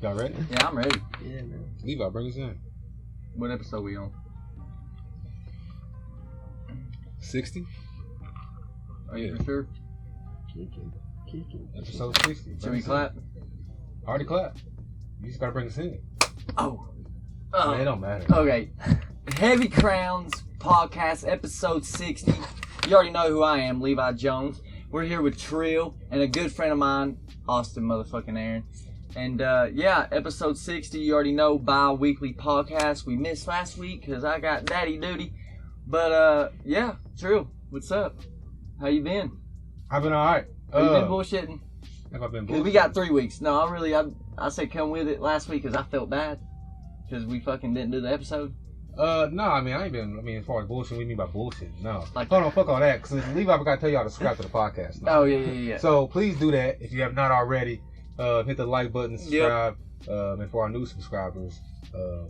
Y'all ready? Yeah, I'm ready. Yeah, man. Levi, bring us in. What episode we on? 60? Are you for sure? Kicking. Episode 60. Should we clap? Already clapped. You just gotta bring us in. Oh. Man, it don't matter. Okay. Heavy Crowns Podcast, episode 60. You already know who I am, Levi Jones. We're here with Trill and a good friend of mine, Austin motherfucking Aaron. And yeah, episode 60, you already know, bi-weekly podcast. We missed last week because I got daddy duty. But yeah, Trill, what's up? How you been? I've been alright. Have you been bullshitting? Have I been Because bullshitting? we got 3 weeks. No, I said come with it last week because I felt bad. Because we fucking didn't do the episode. No, I mean, I ain't been, as far as bullshit, what do you mean by bullshit? No. Like- Hold on, fuck all that, because Levi forgot to tell y'all to subscribe to the podcast now. Oh, yeah. So please do that if you have not already. Hit the like button, subscribe. And for our new subscribers,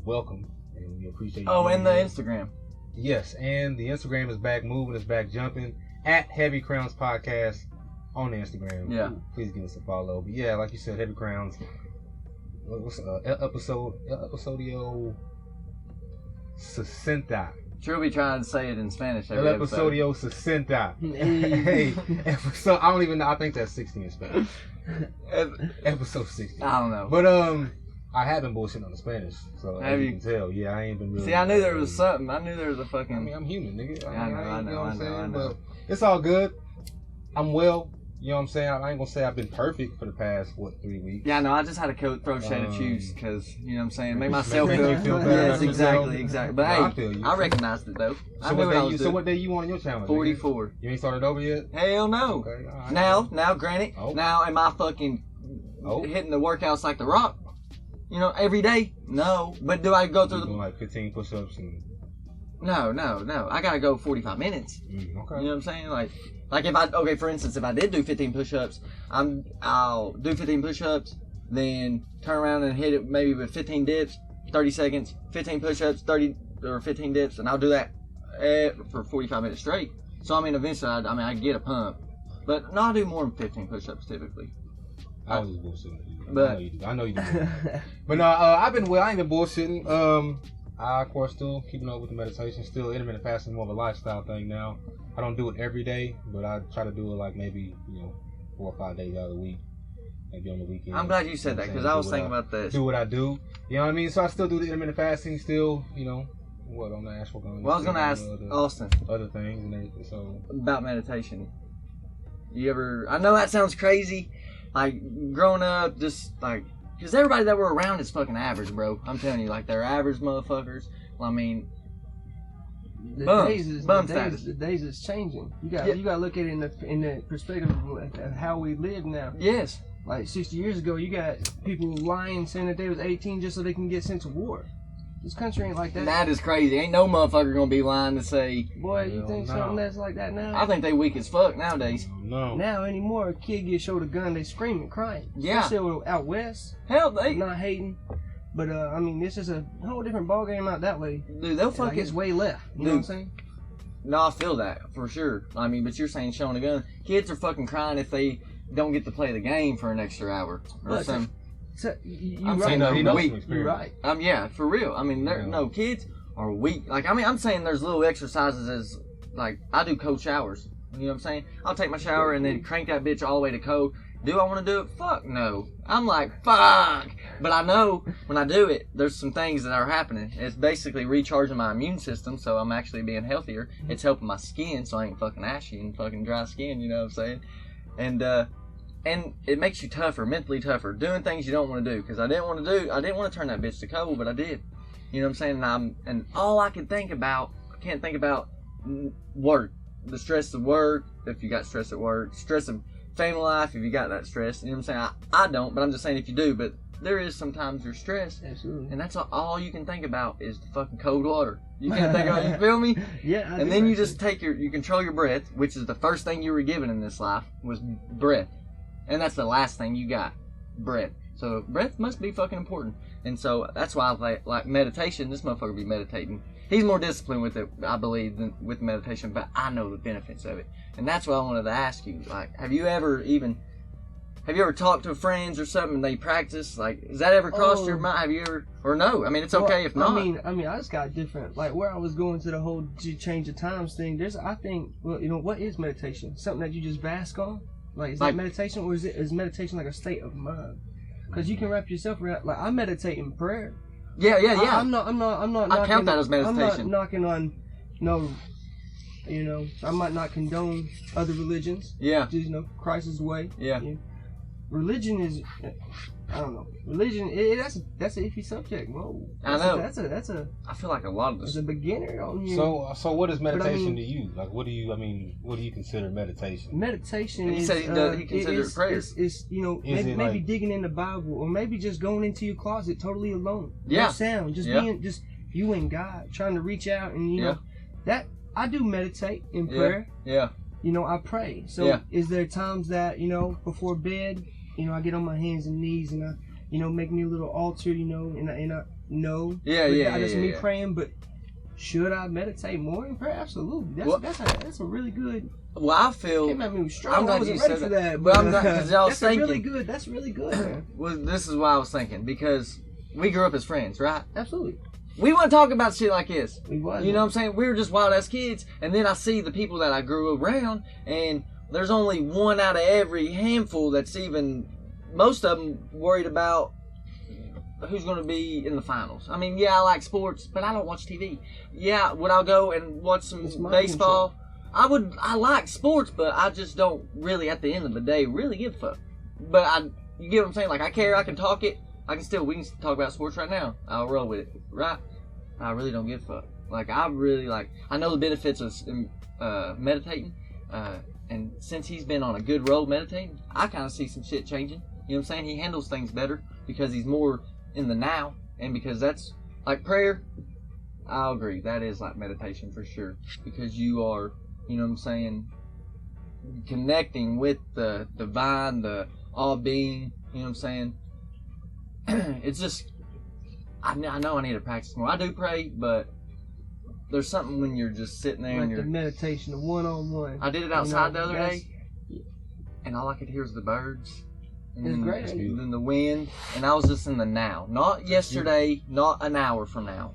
welcome. And we appreciate you. Oh, being and the here. Instagram. Yes, and the Instagram is back moving, it's back jumping. At Heavy Crowns Podcast on the Instagram. Yeah. Please give us a follow. But yeah, like you said, Heavy Crowns. What's episodio 60. Sure be trying to say it in Spanish El every episode. episodio 60. Hey, episode, I don't even know, I think that's 60 in Spanish. Episode 60. I don't know. But I have been bullshitting on the Spanish, so Have as you you? can tell, yeah, I ain't been really. See, I knew there was something. I knew there was a fucking... I mean, I'm human, nigga. I know, you know what I'm saying? I know. But it's all good. I'm well. You know what I'm saying? I ain't gonna say I've been perfect for the past 3 weeks. Yeah, no, I just had to throw shade at you because, you know what I'm saying, make Make myself you feel... feel better Yes, about yourself. exactly. But No, I feel hey, you. I recognized it though. I So knew what I was so doing. what day you on your channel? nigga? 44. You ain't started over yet? Hell no. Okay. All right. Now, granted, Oh. now am I fucking hitting the workouts like The Rock? You know, every day? No. But do I go through You doing the... like 15 push-ups and. No. I gotta go 45 minutes. Okay. You know what I'm saying? Like if I, okay, for instance, if I did do 15 push-ups, I'll do 15 push-ups, then turn around and hit it maybe with 15 dips, 30 seconds, 15 push-ups, 30 or 15 dips, and I'll do that for 45 minutes straight. So, I mean, eventually, I get a pump. But no, I'll do more than 15 push-ups typically. I was just bullshitting. But- I know you do. But no, I've been well. I ain't been bullshitting. I, of course, still keeping up with the meditation. Still, intermittent fasting more of a lifestyle thing now. I don't do it every day, but I try to do it like maybe 4 or 5 days out of the week, maybe on the weekend. I'm glad you said that because I was thinking about this. Do what I do. You know what I mean? So I still do the intermittent fasting. Still, on the actual. Well, I was gonna ask Austin other things and everything. So about meditation. You ever? I know that sounds crazy. Like growing up, just like because everybody that we're around is fucking average, bro. I'm telling you, like they're average motherfuckers. Well, I mean, The Bum status. days is changing. You got Yeah. you got to look at it in the perspective of how we live now. yes, Like 60 years ago, you got people lying saying that they was 18 just so they can get sent to war. This country ain't like that. that is crazy. Ain't no motherfucker gonna be lying to say. Boy, you Hell think no. something that's like that now? I think they weak as fuck nowadays. no. Now anymore, a kid gets showed a gun, they screaming, crying. Yeah. Especially out west. Hell, they Not hating, but I mean, this is a whole different ball game out that way. dude, they'll Like fucking. it's way left. You know what I'm saying? No, I feel that for sure. I mean, but you're saying showing a gun. Kids are fucking crying if they don't get to play the game for an extra hour or Look, something. So, you I'm right. saying they're he knows weak. from You're experience. right. Yeah, for real. I mean, Yeah. no, kids are weak. Like, I mean, I'm saying there's little exercises as, like, I do cold showers. You know what I'm saying? I'll take my shower and then crank that bitch all the way to cold. Do I want to do it? Fuck no. I'm like, fuck. But I know when I do it, there's some things that are happening. It's basically recharging my immune system, so I'm actually being healthier. It's helping my skin, so I ain't fucking ashy and fucking dry skin, you know what I'm saying? And it makes you tougher, mentally tougher, doing things you don't want to do. Because I didn't want to turn that bitch to cold, but I did. You know what I'm saying? And all I can't think about work. The stress of work, if you got stress at work, stress of family life, if you got that stress. You know what I'm saying? I don't, but I'm just saying if you do. But there is sometimes you're stressed, Absolutely. and that's all you can think about is the fucking cold water. You can't think about, you feel me? Yeah. And then you just you control your breath, which is the first thing you were given in this life was breath. And that's the last thing you got, breath. So breath must be fucking important. And so that's why I like meditation. This motherfucker be meditating. He's more disciplined with it, I believe, than with meditation, but I know the benefits of it. And that's what I wanted to ask you. Like, have you ever even have you ever talked to friends or something and they practice? Like, has that ever crossed your mind? Have you ever, or no? I mean, it's okay if not. I mean, I just got different. Like where I was going to the whole change of times thing. I think, well, you know, what is meditation? Something that you just bask on? Like, is that meditation, or is meditation like a state of mind? Because you can wrap yourself around. Like, I meditate in prayer. Yeah. I'm not. I count that as meditation. I'm not knocking on, no. You know, I might not condone other religions. Yeah. Just, you know, Christ's way. Yeah. Religion is, I don't know. Religion, that's an iffy subject. Whoa. I know. That's a. I feel like a lot of As this. a beginner on here. So what is meditation to you? Like, what do you consider meditation? Meditation He is. said he considered it prayer. Is you know, Is it maybe like- digging in the Bible, or maybe just going into your closet totally alone. Yeah. No sound, just being just you and God, trying to reach out, and you know that I do meditate in prayer. Yeah. You know, I pray. So is there times that, you know, before bed, you know, I get on my hands and knees and I, you know, make me a little altar, you know, and I know. That's me praying, but should I meditate more in prayer? Absolutely. That's a really good. Well, I feel. Came at me strong. I'm glad I wasn't you ready said for that. that. But I'm not, because I was that's thinking. really good. That's really good, man. Well, this is what I was thinking, because we grew up as friends, right? Absolutely. We want to talk about shit like this. We was. You know what I'm saying? We were just wild ass kids, and then I see the people that I grew around, and there's only one out of every handful that's even, most of them worried about who's going to be in the finals. I mean, yeah, I like sports, but I don't watch TV. Yeah, would I go and watch some baseball? I like sports, but I just don't really, at the end of the day, really give a fuck. But you get what I'm saying? Like, I care, I can talk it. we can talk about sports right now. I'll roll with it, right? I really don't give a fuck. Like, I know the benefits of meditating, and since he's been on a good road meditating, I kind of see some shit changing. You know what I'm saying? He handles things better because he's more in the now, and because that's, like prayer, I'll agree, that is like meditation for sure. Because you are, you know what I'm saying, connecting with the divine, the all-being, you know what I'm saying? It's just, I know I need to practice more. I do pray, but there's something when you're just sitting there like and you're... the meditation, the one-on-one. I did it outside the other day, and all I could hear was the birds. And it's great. And then the wind, and I was just in the now. Not yesterday, not an hour from now.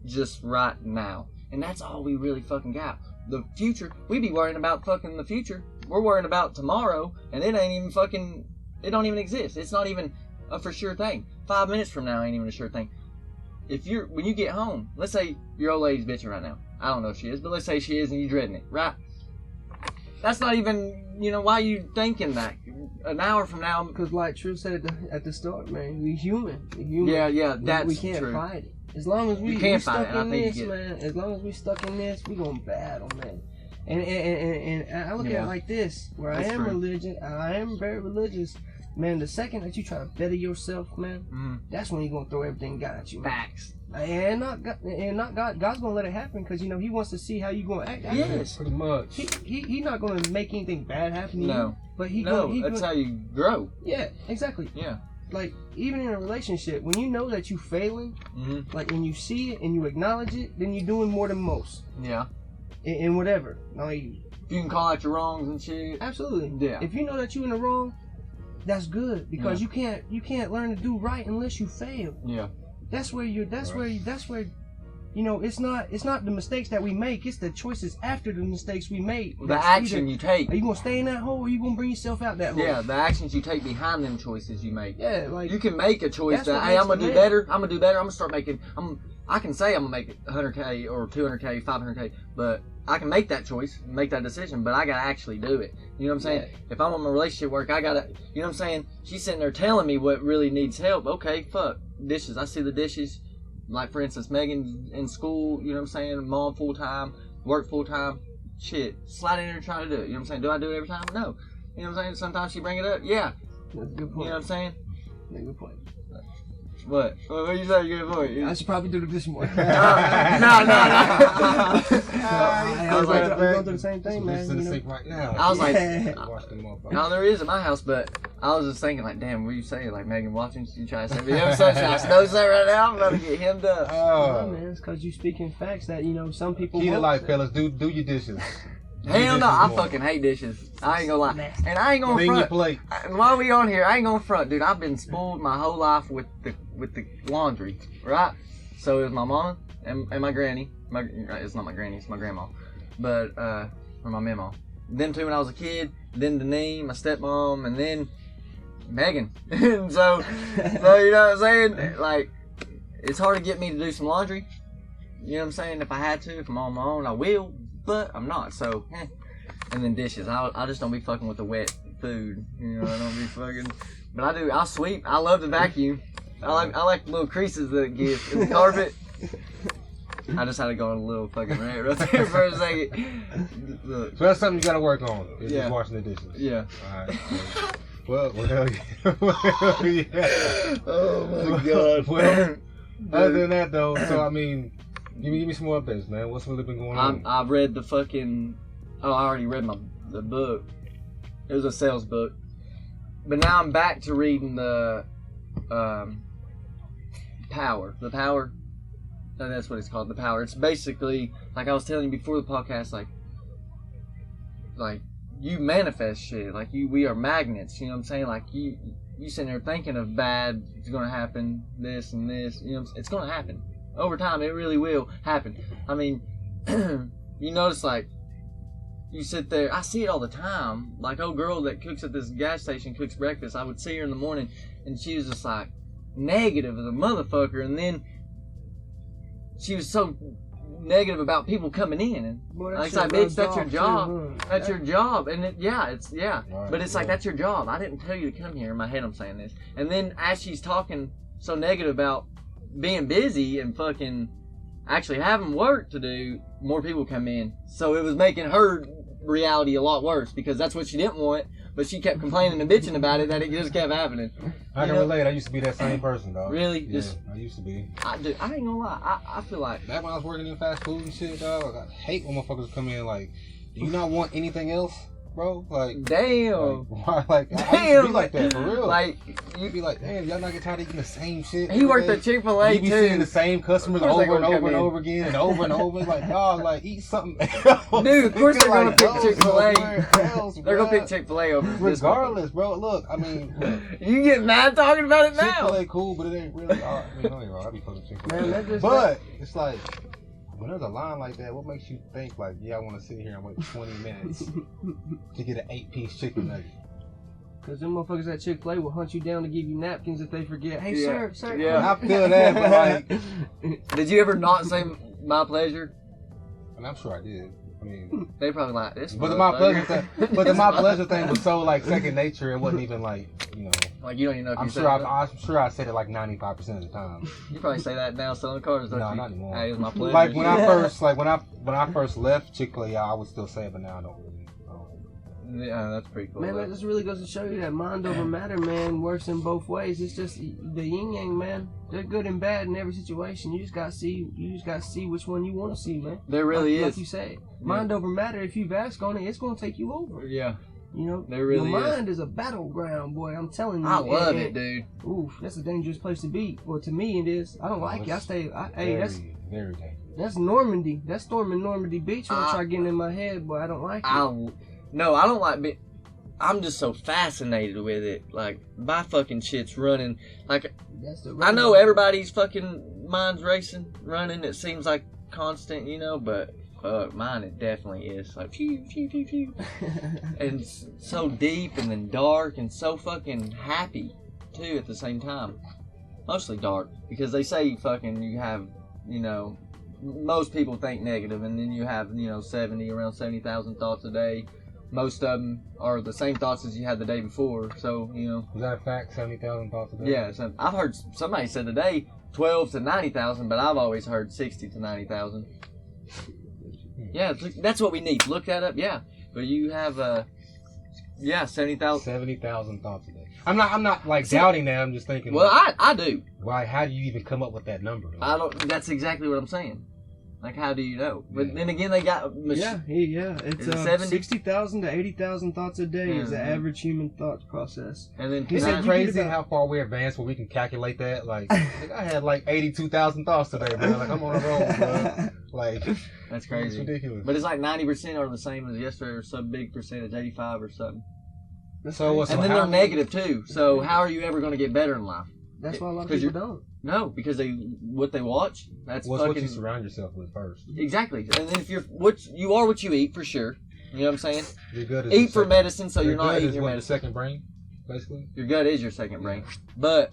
Just right now. And that's all we really fucking got. The future, we be worrying about fucking the future. We're worrying about tomorrow, and it ain't even fucking, it don't even exist. It's not even a for sure thing. 5 minutes from now ain't even a sure thing. When you get home, let's say your old lady's bitching right now. I don't know if she is, but let's say she is and you dreading it, right? That's not even, why are you thinking that? An hour from now. Because like True said at the start, man, we human. Yeah, that's we can't true. fight it. As long as we stuck in this, man. As long as we stuck in this, we gonna battle, man. And I look at it like this: where I am I am very religious, man. The second that you try to better yourself, man, that's when you're gonna throw everything God at you. Man. Facts. And not God. God's gonna let it happen because He wants to see how you gonna act. Yes, pretty much. He's not gonna make anything bad happen to you. But that's how you grow. Yeah, exactly. Yeah. Like, even in a relationship, when you know that you failing, like, and you see it and you acknowledge it, then you're doing more than most. Yeah. In whatever. Like, you can call out your wrongs and shit. Absolutely. Yeah. If you know that you're in the wrong, that's good because you can't learn to do right unless you fail. Yeah. That's where it's not the mistakes that we make, it's the choices after the mistakes we made. The action you take. Are you gonna stay in that hole or are you gonna bring yourself out that hole? Yeah, the actions you take behind them choices you make. Yeah, like you can make a choice that, hey, I'm gonna do better. I'm gonna start making I can say I'm gonna make 100K or 200K, 500K, but I can make that choice, make that decision, but I gotta actually do it. You know what I'm saying? Yeah. If I'm on my relationship work, I gotta, you know what I'm saying? She's sitting there telling me what really needs help. Okay, fuck, dishes. I see the dishes. Like, for instance, Megan's in school, you know what I'm saying? Mom full-time, work full-time. Shit, slide in there and try to do it. You know what I'm saying? Do I do it every time? No. You know what I'm saying? Sometimes she bring it up. Yeah. That's a good point. You know what I'm saying? That's a good point. What? What you say? Good point. I should probably do it this morning. No. I was like, we're going through the same thing, man. Listen to the right now. I was like, watch them motherfuckers. no, there is in my house, but I was just thinking, like, damn, what you say? Like, Megan watching, she trying to send me such I know that right now. I'm about to get hemmed up. Oh, man, it's because you speaking facts that, some people. Key to life, fellas. Do your dishes. Hell no, I fucking hate dishes. I ain't gonna lie. And I ain't gonna Clean your front. plate. While we on here, I ain't gonna front, dude. I've been spoiled my whole life with the laundry, right? So it was my mama and my granny. It's not my granny, it's my grandma. But, or my mama. Them two when I was a kid. Then Denise, my stepmom, and then Megan. And so, you know what I'm saying? Like, it's hard to get me to do some laundry. You know what I'm saying? If I had to, if I'm on my own, I will. But I'm not, so, And then dishes. I just don't be fucking with the wet food. You know, I don't be fucking. But I do. I'll sweep. I love to vacuum. I like the little creases that it gives in the carpet. I just had to go on a little fucking rant right there for a second. Look. So that's something you gotta work on. Is just washing the dishes. Yeah. Alright. Well, yeah. Oh my god. Well, other than that though, so I mean, give me some more updates, man. What's really been going on? I've read the fucking. Oh, I already read the book. It was a sales book, but now I'm back to reading the Power. The Power. No, that's what it's called. The Power. It's basically like I was telling you before the podcast. Like you manifest shit. Like we are magnets. You know what I'm saying? Like you sitting there thinking of bad. It's gonna happen. This and this. You know, it's gonna happen over time. It really will happen. I mean, you notice like. You sit there, I see it all the time. Like, old girl that cooks at this gas station, cooks breakfast, I would see her in the morning, and she was just like, negative as a motherfucker, and then she was so negative about people coming in, and Boy, like, bitch, that's your job. Too, huh? That's your job, and Right, but it's like, that's your job. I didn't tell you to come here. In my head, I'm saying this. And then as she's talking so negative about being busy and fucking actually having work to do, more people come in. So it was making her reality a lot worse because that's what she didn't want, but she kept complaining and bitching about it that it just kept happening. I can relate. I used to be that same person, dog. Really? Yeah, I used to be. I ain't gonna lie. I feel like back when I was working in fast food and shit, dog. I hate when motherfuckers come in like, do you not want anything else, bro? Like, damn. Like, I used to be like that for real. Like, you'd be like, damn, y'all not get tired of eating the same shit. He worked at Chick-fil-A you be too. seeing the same customers over and over and over again and over and over. Like, dog, like eat something else. Dude, of course they're gonna pick Chick-fil-A. They're gonna pick Chick-fil-A over. Regardless, bro. Look, I mean, you get mad talking about it now. Chick-fil-A cool, but it ain't really. I mean, don't get me wrong, I be fucking Chick-fil-A. Man, but it's like, when there's a line like that, what makes you think like, yeah, I want to sit here and wait 20 minutes to get an 8-piece chicken nugget? Cause them motherfuckers at Chick-fil-A will hunt you down to give you napkins if they forget. Hey, sir. Yeah, I feel that, but like, did you ever not say my pleasure? And I'm sure I did. I mean, they probably like this. But the my pleasure thing was so like second nature. It wasn't even like, you know. Like you don't even know. If I'm sure I said it like 95% of the time. You probably say that now selling cars, don't you? No, not anymore. Hey, it was my pleasure. Like when I first left Chick-fil-A, I would still say it, but now I don't really. Yeah, that's pretty cool. Man, that just really goes to show you that mind over matter, man, works in both ways. It's just the yin yang, man. They're good and bad in every situation. You just gotta see which one you want to see, man. There really is. Like you said, mind over matter. If you've asked on it, it's gonna take you over. Yeah. You know, there really your mind is a battleground, boy. I'm telling you. I love it, dude. Oof, that's a dangerous place to be. Well, to me, it is. I don't like it. I stay. That's very dangerous. That's Normandy. That's storming Normandy Beach. When I try getting in my head, boy, I don't like it. No, I don't like. I'm just so fascinated with it. Like, my fucking shit's running. Like, I know everybody's fucking mind's racing, running. It seems like constant, you know, but mine it definitely is. Like, phew, phew, phew, phew. And it's so deep and then dark and so fucking happy, too, at the same time. Mostly dark. Because they say fucking you have, you know, most people think negative, and then you have, you know, around 70,000 thoughts a day. Most of them are the same thoughts as you had the day before, so, you know. Is that a fact, 70,000 thoughts a day? Yeah, so I've heard somebody said today 12 to 90,000, but I've always heard 60 to 90,000. Yeah, that's what we need. Look that up, yeah. But you have, 70,000. 70,000 thoughts a day. I'm not like doubting that, I'm just thinking. Well, like, I do. Why, how do you even come up with that number? That's exactly what I'm saying. Like, how do you know? But then again, they got It's Is it 70? 60,000 to 80,000 thoughts a day is the Mhm. average human thought process. And then He said It's you crazy get about- how far we're advanced where we can calculate that. Like I had like 82,000 thoughts today, bro. Like I'm on a roll, bro. Like that's it's crazy. ridiculous. But it's like 90% are the same as yesterday, or some big percentage, 85 or something. So what's And then they're negative too. So how are you ever going to get better in life? That's why a lot of 'Cause people don't. No, because what they watch. That's What's fucking what you surround yourself with first. exactly. And then if you are what you eat for sure. You know what I'm saying? Your gut is Eat the for second- medicine, so your you're not gut eating is your what, medicine. second brain, basically. Your gut is your second brain. But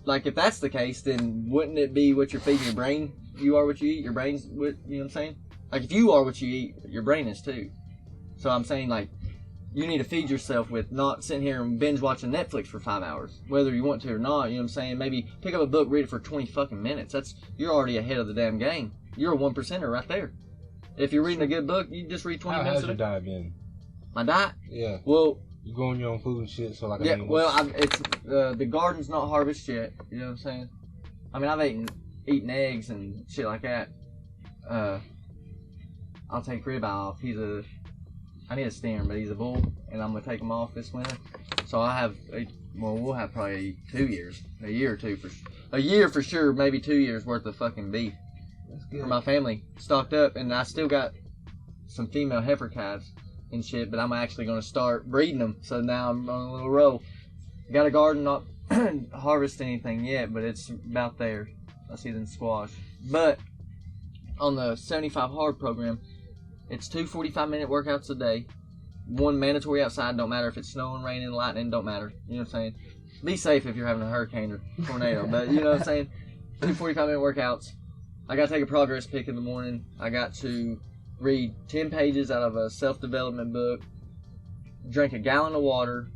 like if that's the case, then wouldn't it be what you're feeding your brain? You are what you eat. Your brain's what you know what I'm saying? Like if you are what you eat, your brain is too. So I'm saying like you need to feed yourself with not sitting here and binge watching Netflix for 5 hours, whether you want to or not. You know what I'm saying? Maybe pick up a book, read it for 20 fucking minutes. You're already ahead of the damn game. You're a 1%er right there. If you're reading a good book, you just read 20 How's minutes your a day. diet been? My diet? Yeah, Well, you growing your own food and shit. So like, yeah. I mean, Well, it's the garden's not harvested yet. You know what I'm saying? I mean, I've eaten eggs and shit like that. I'll take Rib off. I need a steer, but he's a bull, and I'm gonna take him off this winter. So we'll have probably 2 years, a year or two a year for sure, maybe 2 years worth of fucking beef That's for good. my family stocked up, and I still got some female heifer calves and shit, but I'm actually gonna start breeding them. So now I'm on a little roll. Got a garden, not harvest anything yet, but it's about there. I see them squash. But on the 75 hard program, it's 2 45-minute workouts a day. One mandatory outside, don't matter if it's snowing, raining, lightning, don't matter. You know what I'm saying? Be safe if you're having a hurricane or tornado, but you know what I'm saying? 2 45-minute workouts. I got to take a progress pic in the morning. I got to read 10 pages out of a self-development book, drink a gallon of water,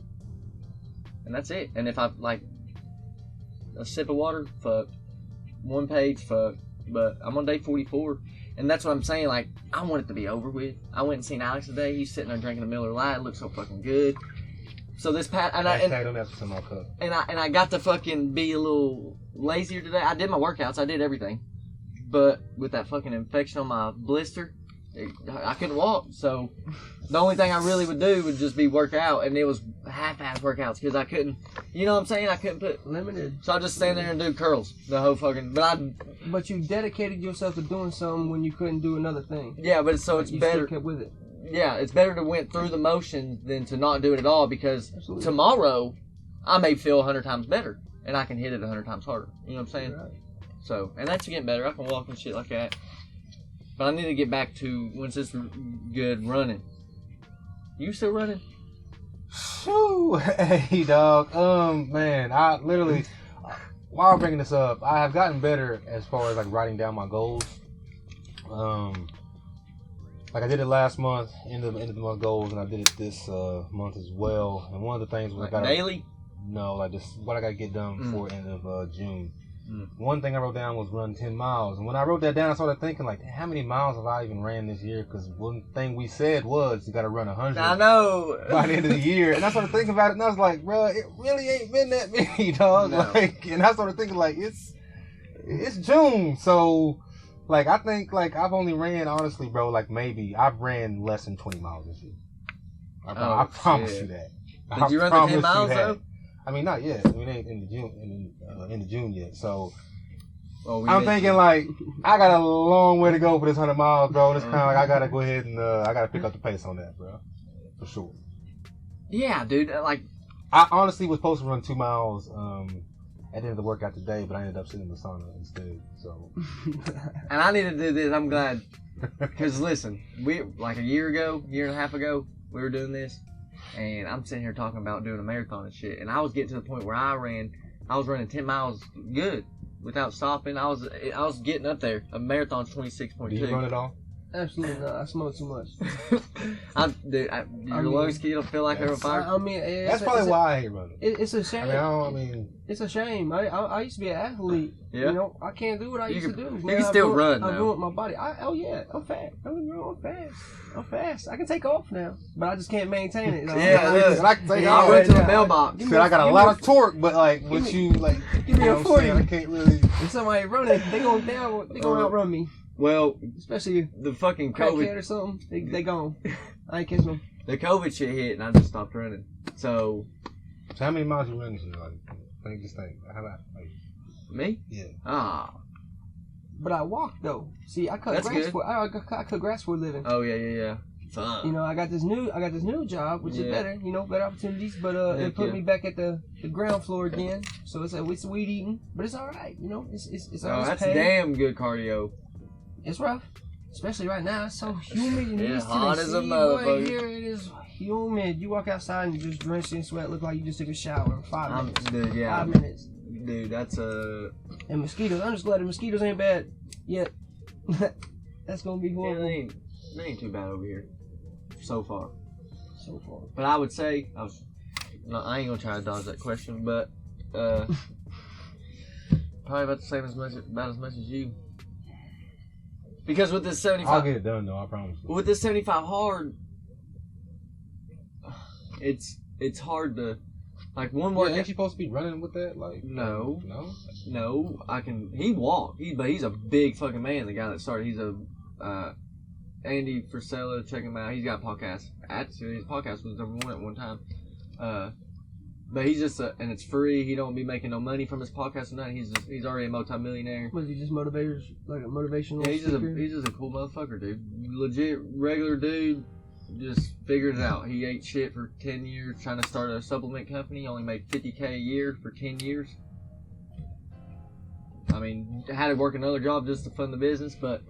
and that's it. And if I like a sip of water, fuck. 1 page, fuck. But I'm on day 44. And that's what I'm saying, like, I want it to be over with. I went and seen Alex today. He's sitting there drinking a Miller Lite. It looks so fucking good. So this past, and don't have to my cup. I got to fucking be a little lazier today. I did my workouts. I did everything. But with that fucking infection on my blister, I couldn't walk. So the only thing I really would do would just be work out. And it was half-ass workouts because I couldn't, you know what I'm saying? I couldn't put, Limited. so I just stand there and do curls the whole fucking, But you dedicated yourself to doing something when you couldn't do another thing. yeah, but so it's you better. Still kept with it. Yeah, it's better to went through the motions than to not do it at all because Absolutely. tomorrow I may feel 100 times better and I can hit it 100 times harder. You know what I'm saying? Right. So, and that's getting better. I can walk and shit like that. But I need to get back to, once it's good, running. You still running? Shoo, hey dog. Man, I literally, while I'm bringing this up, I have gotten better as far as like writing down my goals. Like I did it last month, end of the month goals, and I did it this month as well. And one of the things was Like I got daily? no, like this, what I got to get done before end of June. Mm. One thing I wrote down was run 10 miles. And when I wrote that down, I started thinking, like, how many miles have I even ran this year? Because one thing we said was you got to run 100 I know. by the end of the year. And I started thinking about it, and I was like, bro, it really ain't been that many, dog. No. Like, and I started thinking, like, it's June. So, like, I think, like, I've only ran, honestly, bro, like, maybe I've ran less than 20 miles this year. I promise shit. you that. Did you run the 10 miles, though? I mean, not yet. I mean, it ain't in the June yet. So Oh, I'm thinking like I got a long way to go for this 100 miles, bro. It's kind of like I gotta go ahead and I gotta pick up the pace on that, bro, for sure. Yeah, dude. Like, I honestly was supposed to run 2 miles at the end of the workout today, but I ended up sitting in the sauna instead. So, and I need to do this. I'm glad. Because listen, we like a year and a half ago, we were doing this, and I'm sitting here talking about doing a marathon and shit. And I was getting to the point where I was running 10 mimiles good without stopping. I was getting up there. A marathon's 26.2. do you run it all? Absolutely not. I smoke too much. Your lungs don't feel like they're on fire. I mean, That's probably why I hate running. It's a shame. I mean, it's a shame. I used to be an athlete. Yeah. You know, I can't do what I used to do. You can still run, I though. ruined my body. Oh yeah, I'm fast. I'm fast. I can take off now, but I just can't maintain it. Yeah, and I can take I'll off. run to the Yeah. mailbox. Give me Said I got a give lot me of torque, but like once me- you like, give me you a know what I'm saying? 40. I can't really. If somebody running, they gonna outrun me. Well, especially the fucking crackhead COVID or something. They gone. I ain't catching them. the COVID shit hit, and I just stopped running. So how many miles you running? Like, just think. How about like me? Yeah. Ah. But I walk though. See, I cut That's grass good. for I cut grass for a living. Oh yeah. Fuck. You know, I got this new job, which is better. You know, better opportunities. But it put me back at the ground floor again. So it's weed eating, but it's all right. You know, it's Oh, that's pay. damn good cardio. It's rough, especially right now. It's so humid in East hot as a Tennessee. motherfucker. Boy, here it is humid. You walk outside and you just drenched in sweat. Look like you just took a shower in 5 minutes. Dude, yeah. 5 minutes. Dude, that's a. And mosquitoes. I'm just glad the mosquitoes ain't bad yet. That's gonna be Yeah, horrible. they ain't too bad over here, so far. So far. But I would say I ain't gonna try to dodge that question, but probably about the same about as much as you. Because with this 75, I'll get it done though. I promise. with this 75 hard, it's hard to like one Well, workout. ain't you supposed to be running with that? Like No. No. I can. He walked. But he's a big fucking man. The guy that started. He's a Andy Frisella. Check him out. He's got a podcast. Actually, his podcast was #1 at one time. But he's just and it's free. He don't be making no money from his podcast or nothing. He's already a multi-millionaire. Was he just motivators, like a motivational Yeah, he's speaker? just a cool motherfucker, dude. Legit regular dude. Just figured it out. He ate shit for 10 years trying to start a supplement company. Only made $50K a year for 10 years. I mean, had to work another job just to fund the business, but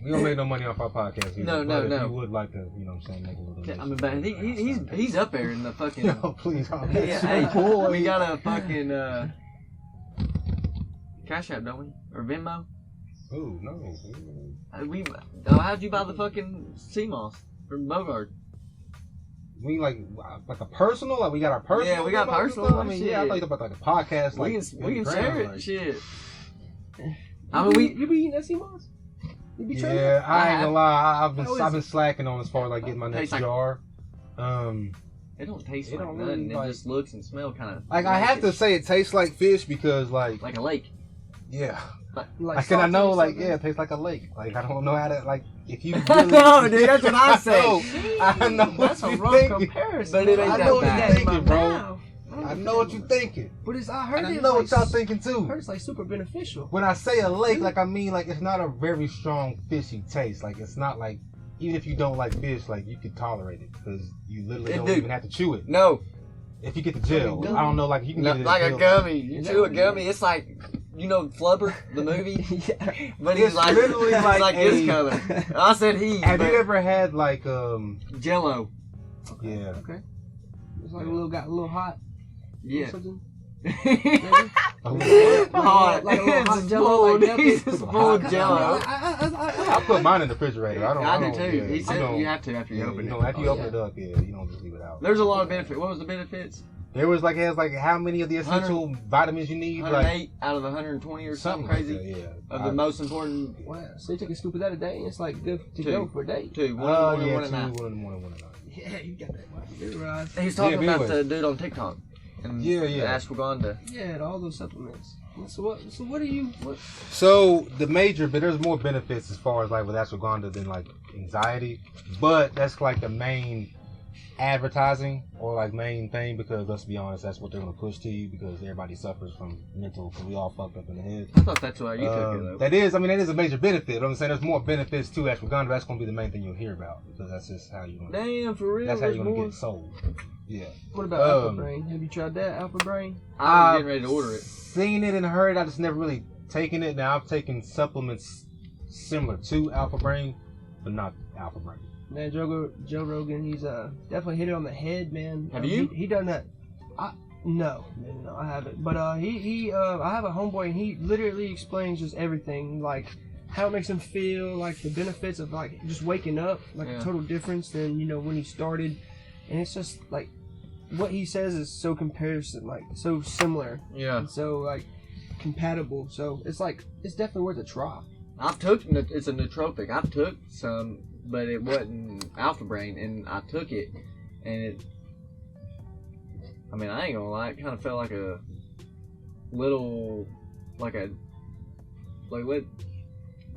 We don't make no money off our podcast. Either, No. but if you would like to, you know what I'm saying, make a little. I mean, but he's up there in the fucking. Yo, please. Yeah, hey, we got a fucking Cash App, don't we? Or Venmo? Ooh, no. How'd you buy the fucking CMOS from Bogart? We like a personal, like we got our personal. Yeah, we got Venmo and personal, stuff? I mean, shit. yeah, I thought you about like a podcast. Like We can share it, like, shit. I mean, You be eating that CMOS? You be trying Yeah, that? I ain't gonna lie. I've How is been it? slacking on as far as like getting my next Tastes like- jar. it don't taste It like don't nothing. really, like- It just looks and smells kind of Like I have to say, it tastes like fish because like like a lake. yeah. Like And I know, salty or like, something? yeah, it tastes like a lake. Like, I don't know how to, like, if you really... No, dude, that's what I say. I know That's what a you're rough thinking. comparison. But it ain't I that know what bad. you're thinking, bro. I know what you're thinking. But I heard And I it's know like, what y'all thinking, I too. heard it's like super beneficial. When I say a lake, like, I mean, like, it's not a very strong fishy taste. Like, it's not like, even if you don't like fish, like, you could tolerate it. Because you literally don't Dude. even have to chew it. No, If you get the gel. Like a I don't know, like, you can get it like in a gel. gummy. You Is chew that a what it gummy, it's like, you know, Flubber, the movie? Yeah. But he's It's like, literally it's like like this a- color. I said he. Have but you ever had, like, Jello. yeah. Okay. It's like got a little hot. Yeah. Or something. Hot. Like a little hot It's Jell-O, full. like that. He's just full of Jello. I put mine in the refrigerator. I I don't. do too. Yeah, He said don't- you have to after you yeah, open you it. know, after you Oh, open yeah. it up, yeah, you don't just leave it out. There's a lot of benefit. What was the benefits? There was like it has like how many of the essential vitamins you need, like 108 out of 120 or something crazy. Like that, yeah. Of the most important Wow. So you take a scoop of that a day, and it's like good to Two. go for a day. two. One Oh in the morning, yeah, one at night. 1 in the morning, 1 at night. Yeah, you got that. Wow. Good rise. He's talking Yeah, but about anyway. the dude on TikTok. And Yeah. the ashwagandha. Yeah, all those supplements. So what are you? What? So the major, but there's more benefits as far as like with ashwagandha than like anxiety, but that's like the main advertising or like main thing because let's be honest, that's what they're gonna push to you because everybody suffers from mental. Cause we all fucked up in the head. I thought that's why you took it though. That is a major benefit. I'm saying there's more benefits to ashwagandha. That's gonna be the main thing you'll hear about because that's just how you're gonna. Damn, for real. That's how there's you're gonna more. get sold. Yeah. What about Alpha Um, Brain? Have you tried that Alpha Brain? I was getting ready to order it. Seen it and heard. I just never really taken it. Now I've taken supplements similar to Alpha Brain, but not Alpha Brain. Man, Joe Rogan, he's definitely hit it on the head, man. Have you? He done that. No, I haven't. But I have a homeboy, and he literally explains just everything, like how it makes him feel, like the benefits of like just waking up, like Yeah. a total difference than when he started, and it's just like what he says is so comparison, like so similar, Yeah. and so like compatible. So it's definitely worth a try. It's a nootropic. I've took some, but it wasn't Alpha Brain, and I took it, and it. I mean, I ain't gonna lie. It kind of felt like a little, like what?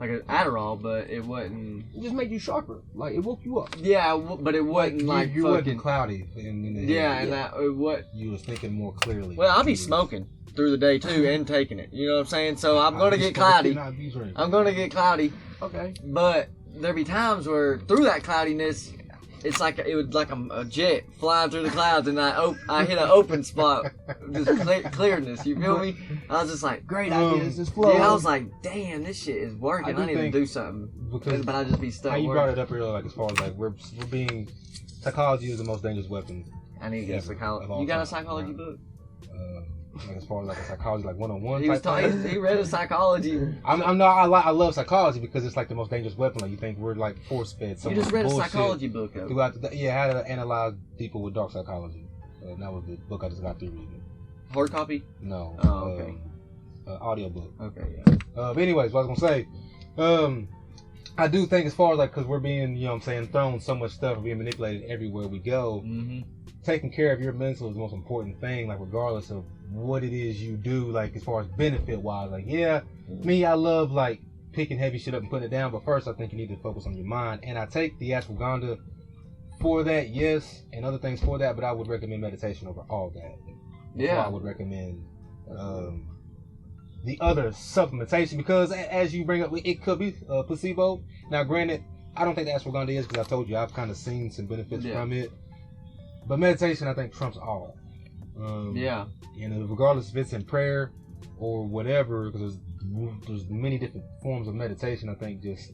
like an Adderall, but it wasn't. It just made you sharper. Like it woke you up. Yeah, but it wasn't like you fucking wasn't cloudy. In the yeah, head. and that what? You was thinking more clearly. Well, I'll be smoking through the day too and taking it. You know what I'm saying? So I'm gonna get cloudy. I'm gonna get cloudy. Okay. But there be times where through that cloudiness, it's like it was like a jet flying through the clouds, and I hit an open spot, just clearness. You feel me? I was just like, Great ideas, just flow. yeah. I was like, damn, this shit is working. I need to do something. Because but I just be stuck. How you brought it up earlier, like as far as like we're being psychology is the most dangerous weapon. I need to get a psychology. You got a psychology book? Like as far as like a psychology, like 101. He read a psychology. I love psychology because it's like the most dangerous weapon. Like you think we're like force fed. You just read a psychology book though. Throughout how to analyze people with dark psychology. That was the book I just got through reading. Hard copy? No. Oh, okay. Audio book. Okay, yeah. But anyways, what I was gonna say, I do think as far as like, cause we're being, you know what I'm saying, thrown so much stuff, we're being manipulated everywhere we go. Mm-hmm. Taking care of your mental is the most important thing, like regardless of what it is you do, like as far as benefit wise. Like, yeah, me, I love like picking heavy shit up and putting it down, but first I think you need to focus on your mind. And I take the ashwagandha for that, yes, and other things for that, but I would recommend meditation over all that. Yeah. I would recommend the other supplementation, because as you bring up, it could be placebo. Now, granted, I don't think the ashwagandha is, because I told you I've kind of seen some benefits from it. But meditation, I think, trumps all. Yeah. And regardless if it's in prayer or whatever, because there's many different forms of meditation, I think just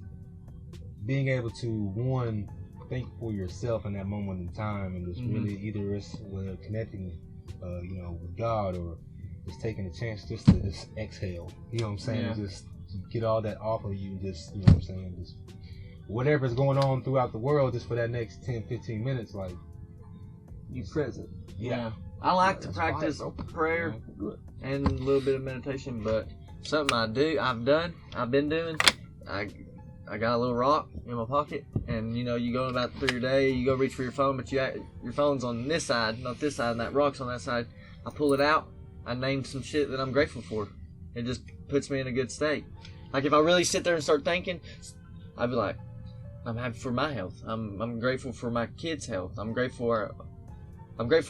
being able to, one, think for yourself in that moment in time, and just really either it's connecting, with God, or just taking a chance just to just exhale. You know what I'm saying? Yeah. Just get all that off of you. Just, you know what I'm saying? Just whatever's going on throughout the world, just for that next 10, 15 minutes, like you present. Yeah. I like to practice prayer and a little bit of meditation, but something I've been doing, I got a little rock in my pocket, and you go about through your day, you go reach for your phone, but your phone's on this side, not this side, and that rock's on that side. I pull it out, I name some shit that I'm grateful for. It just puts me in a good state. Like if I really sit there and start thinking, I'd be like, I'm happy for my health. I'm grateful for my kids' health. I'm grateful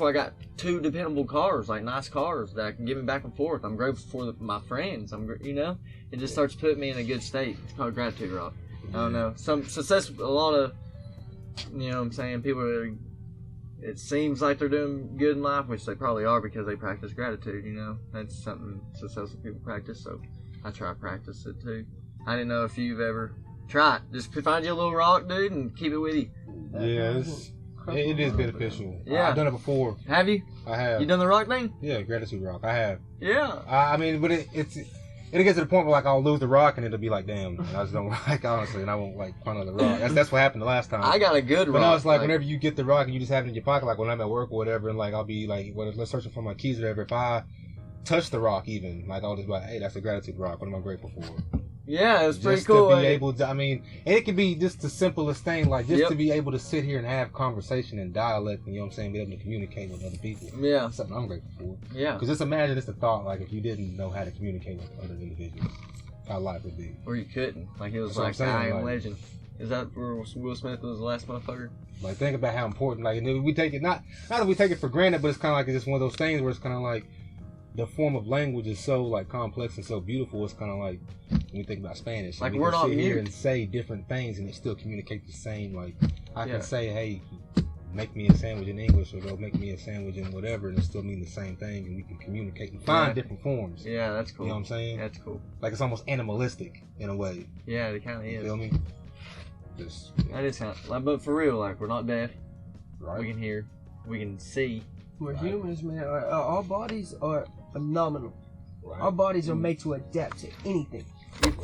I got 2 dependable cars, like nice cars that I can give me back and forth. I'm grateful for my friends. It just starts putting me in a good state. It's called gratitude rock. I don't know. Some success. A lot of, what I'm saying, people it seems like they're doing good in life, which they probably are because they practice gratitude. That's something successful people practice. So I try to practice it too. I didn't know if you've ever tried. Just find you a little rock, dude, and keep it with you. Yeah, it is beneficial. Yeah. I've done it before. Have you? I have. You done the rock thing? Yeah, gratitude rock. I have. Yeah. I mean, but it gets to the point where like I'll lose the rock and it'll be like, damn, I just don't like, honestly, and I won't like find the rock. That's what happened the last time. I got a good rock. But now it's like whenever you get the rock and you just have it in your pocket, like when I'm at work or whatever, and like I'll be like, let's searching for my keys or whatever. If I touch the rock, even like I'll just be like, hey, that's a gratitude rock. What am I grateful for? Yeah, it's pretty just cool. To be able to, and it can be just the simplest thing, like just to be able to sit here and have conversation and dialect, and, you know what I'm saying, be able to communicate with other people. Yeah. That's something I'm grateful for. Yeah. Because just imagine it's the thought, like if you didn't know how to communicate with other individuals, how life would be. Or you couldn't. Like it was That's like what I'm I saying, Am like, Legend. Is that where Will Smith was the last motherfucker? Like think about how important, like, and we take it, not that we take it for granted, but it's kind of like it's just one of those things where it's kind of like the form of language is so like complex and so beautiful. It's kind of like when you think about Spanish, like we we're can not sit mute here and say different things and it still communicate the same. Like I can say, hey, make me a sandwich in English, or go make me a sandwich in whatever, and it still mean the same thing, and we can communicate and find different forms. Yeah, that's cool. You know what I'm saying? That's cool. Like it's almost animalistic in a way. Yeah, it kind of is. You feel me? Just that is kind of, like, but for real, like we're not deaf. Right. We can hear, we can see. We're humans, man. Our bodies are phenomenal. Right. Our bodies are made to adapt to anything.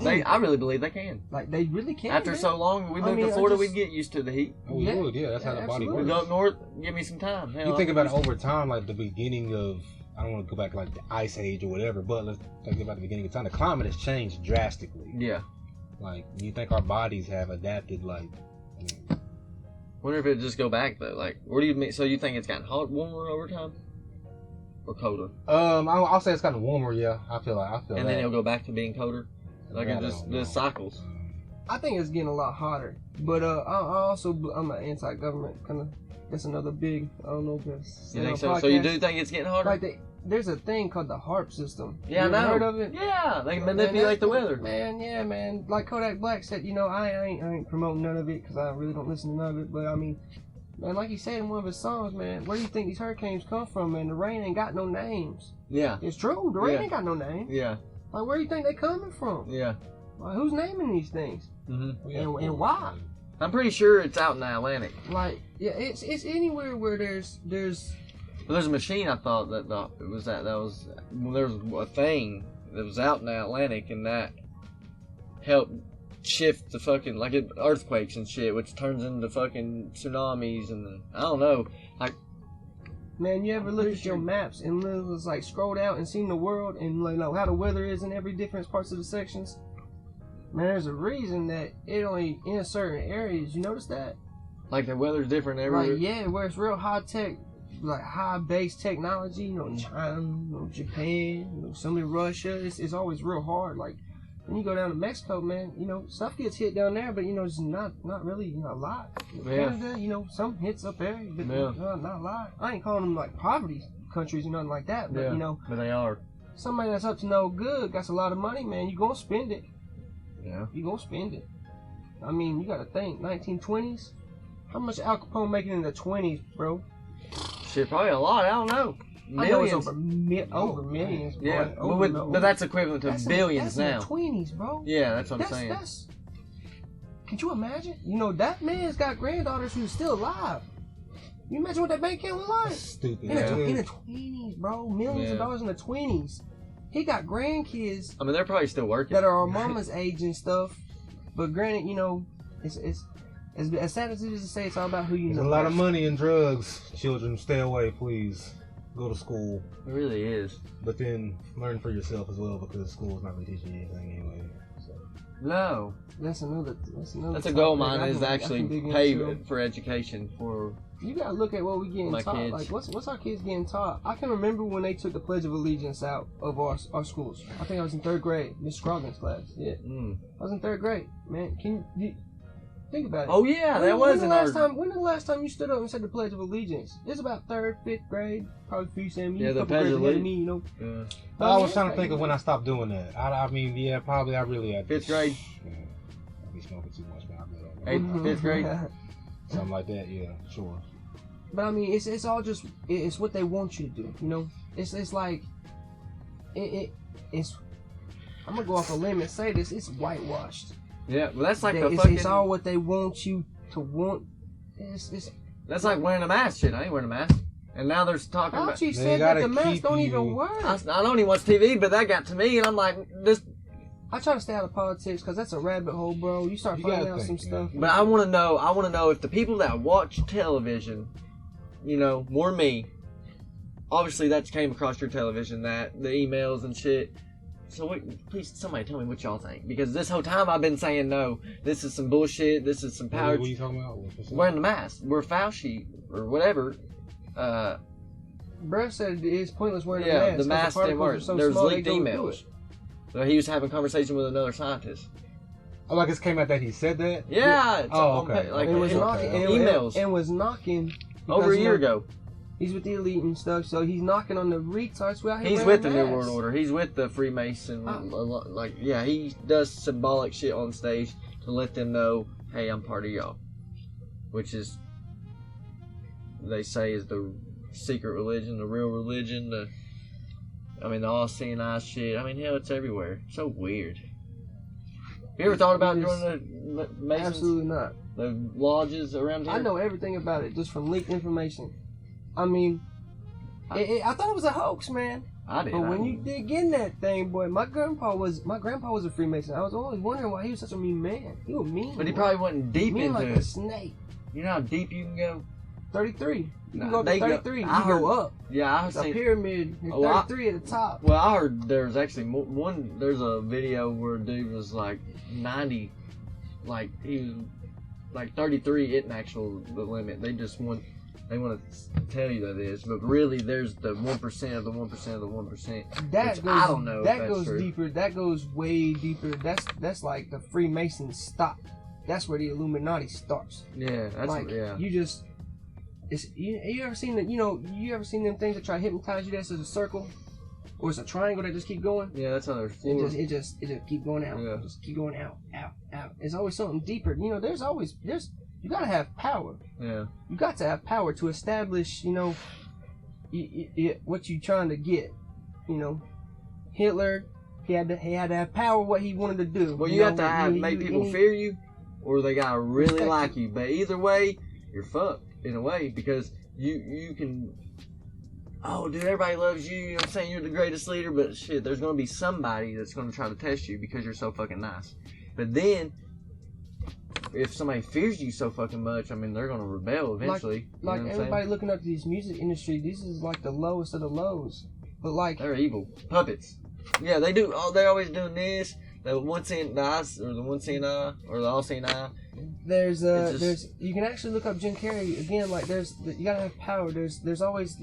I really believe they can. Like they really can. After so long, we moved to Florida, we'd get used to the heat. Oh, we would, yeah. That's how the body We works. go up north, give me some time. Hell, You think about it over time, like the beginning of, I don't want to go back like the ice age or whatever, but let's think about the beginning of time. The climate has changed drastically. Yeah. Like, you think our bodies have adapted, like, Wonder if it just go back though. Like, what do you mean? So you think it's gotten warmer over time, or colder? I'll say it's kind of warmer. Yeah, I feel and then it'll go back to being colder. Like it just cycles. I think it's getting a lot hotter. But I'm an anti-government kind of. That's another big. I don't know if it's. You think so? So you do think it's getting harder? Like there's a thing called the HARP system. Yeah, I know. Heard of it? Yeah, they manipulate the weather. Man, yeah, man. Like Kodak Black said, I ain't promoting none of it because I really don't listen to none of it. But I mean, man, like he said in one of his songs, man, where do you think these hurricanes come from, man? The rain ain't got no names. Yeah. It's true. The rain ain't got no name. Yeah. Like, where do you think they coming from? Yeah. Like, who's naming these things? Mm-hmm. And why? I'm pretty sure it's out in the Atlantic. Like, yeah, it's anywhere where there's. Well, there's a machine I thought that was there was a thing that was out in the Atlantic and that helped shift the fucking earthquakes and shit, which turns into fucking tsunamis and I don't know. Like, man, you ever look at your maps and was like scrolled out and seen the world and like how the weather is in every different parts of the sections? Man, there's a reason that it only in certain areas. You notice that? Like the weather's different everywhere. Like, yeah, where it's real high tech, like high base technology. China, Japan, some in Russia. It's always real hard. Like when you go down to Mexico, man, stuff gets hit down there, but it's not really a lot. Yeah. Canada, some hits up there, but not a lot. I ain't calling them like poverty countries or nothing like that, but but they are. Somebody that's up to no good, got a lot of money, man. You gonna spend it. Yeah. You gonna spend it. I mean, you gotta think, 1920s. How much Al Capone making in the 20s, bro? Shit, probably a lot. I don't know. Millions. I know it's over millions. Yeah, but that's equivalent to billions now. That's in the 20s, bro. Yeah, that's what I'm saying. Can you imagine? That man's got granddaughters who's still alive. You imagine what that bank account was like? Stupid. In the 20s, bro. Millions of dollars in the 20s. He got grandkids. I mean, they're probably still working. That are our mama's age and stuff. But granted, it's as sad as it is to say, it's all about who you know. There's a lot of money in drugs. Children, stay away, please. Go to school. It really is. But then learn for yourself as well, because school is not going to teach you anything anyway. So. No. That's another. That's a goal of mine is actually pay for education for. You gotta look at what we getting taught. Kids. Like what's our kids getting taught? I can remember when they took the Pledge of Allegiance out of our schools. I think I was in 3rd grade, Miss Scroggins' class. Yeah, I was in 3rd grade. Man, can you think about it? Oh yeah, that was in our. When the last time you stood up and said the Pledge of Allegiance? It's about 3rd, 5th grade, probably for you, Sam. Yeah, the Pledge of Allegiance. Yeah. I was trying to think of when I stopped doing that. I mean, yeah, probably I really had 5th grade. Man, I be smoking too much, man. I really 5th grade. Something like that. Yeah, sure. But I mean, it's all just it's what they want you to do. It's like it's. I'm gonna go off a limb and say this. It's whitewashed. Yeah, well, that's like it's all what they want you to want. That's like wearing a mask. Shit, I ain't wearing a mask. And now there's talking about. Fauci said that the mask don't even work. I don't even watch TV, but that got to me, and I'm like, this. I try to stay out of politics because that's a rabbit hole, bro. You start finding out some stuff. But I want to know if the people that watch television, more than me, obviously that came across your television, that the emails and shit. So please, somebody tell me what y'all think, because this whole time I've been saying no. This is some bullshit. This is some power. What are you talking about? Wearing the mask. We're Fauci or whatever. Bruh said it's pointless wearing the mask. Yeah, the mask didn't work. There's leaked emails. So he was having a conversation with another scientist. Oh, like it came out that he said that? Yeah. It's okay. Like it was emails. And was knocking. Over a year ago. He's with the elite and stuff, so he's knocking on the retards. He's with the New World Order. He's with the Freemason. He does symbolic shit on stage to let them know, hey, I'm part of y'all. Which is, they say, is the secret religion, the real religion, the all-seeing eyes shit. I mean, hell, it's everywhere. So weird. Have you ever thought about joining the Masons? Absolutely not. The lodges around here? I know everything about it just from leaked information. I mean, I thought it was a hoax, man. I did. But when you dig in that thing, boy, my grandpa was a Freemason. I was always wondering why he was such a mean man. He was mean. But he probably wasn't deep into like it. A snake. You know how deep you can go? 33. You can go up to 33. You go up. Yeah, I heard. It's a pyramid. 33 at the top. Well, I heard there's actually one. There's a video where a dude was like 90, like he was like 33 isn't actual the limit. They They want to tell you that it is, but really, there's the 1% of the 1% of the 1%. That which goes, I don't know. That if that's goes true. deeper. That goes way deeper. That's like the Freemasons stop. That's where the Illuminati starts. Yeah, that's like yeah. you just. You ever seen that? You ever seen them things that try to hypnotize you? That's as a circle, or it's a triangle that just keep going. Yeah, that's how they're It just keep going out. Yeah. Just keep going out. It's always something deeper. You gotta have power. Yeah. You got to have power to establish, what you trying to get. Hitler, he had to have power. What he wanted to do. Well, you have to make people fear you, or they gotta really like you. But either way, you're fucked in a way because you can. Oh, dude, everybody loves you. You know what I'm saying? You're the greatest leader, but shit, there's gonna be somebody that's gonna try to test you because you're so fucking nice. But then, if somebody fears you so fucking much, I mean, they're gonna rebel eventually. Like you know what everybody looking up to this music industry, this is like the lowest of the lows. But like they're evil puppets. Yeah, they do. Oh, they're always doing this. The one seeing the eyes, or the one seeing eye, or the all seeing eye. There's you can actually look up Jim Carrey again. Like you gotta have power. There's always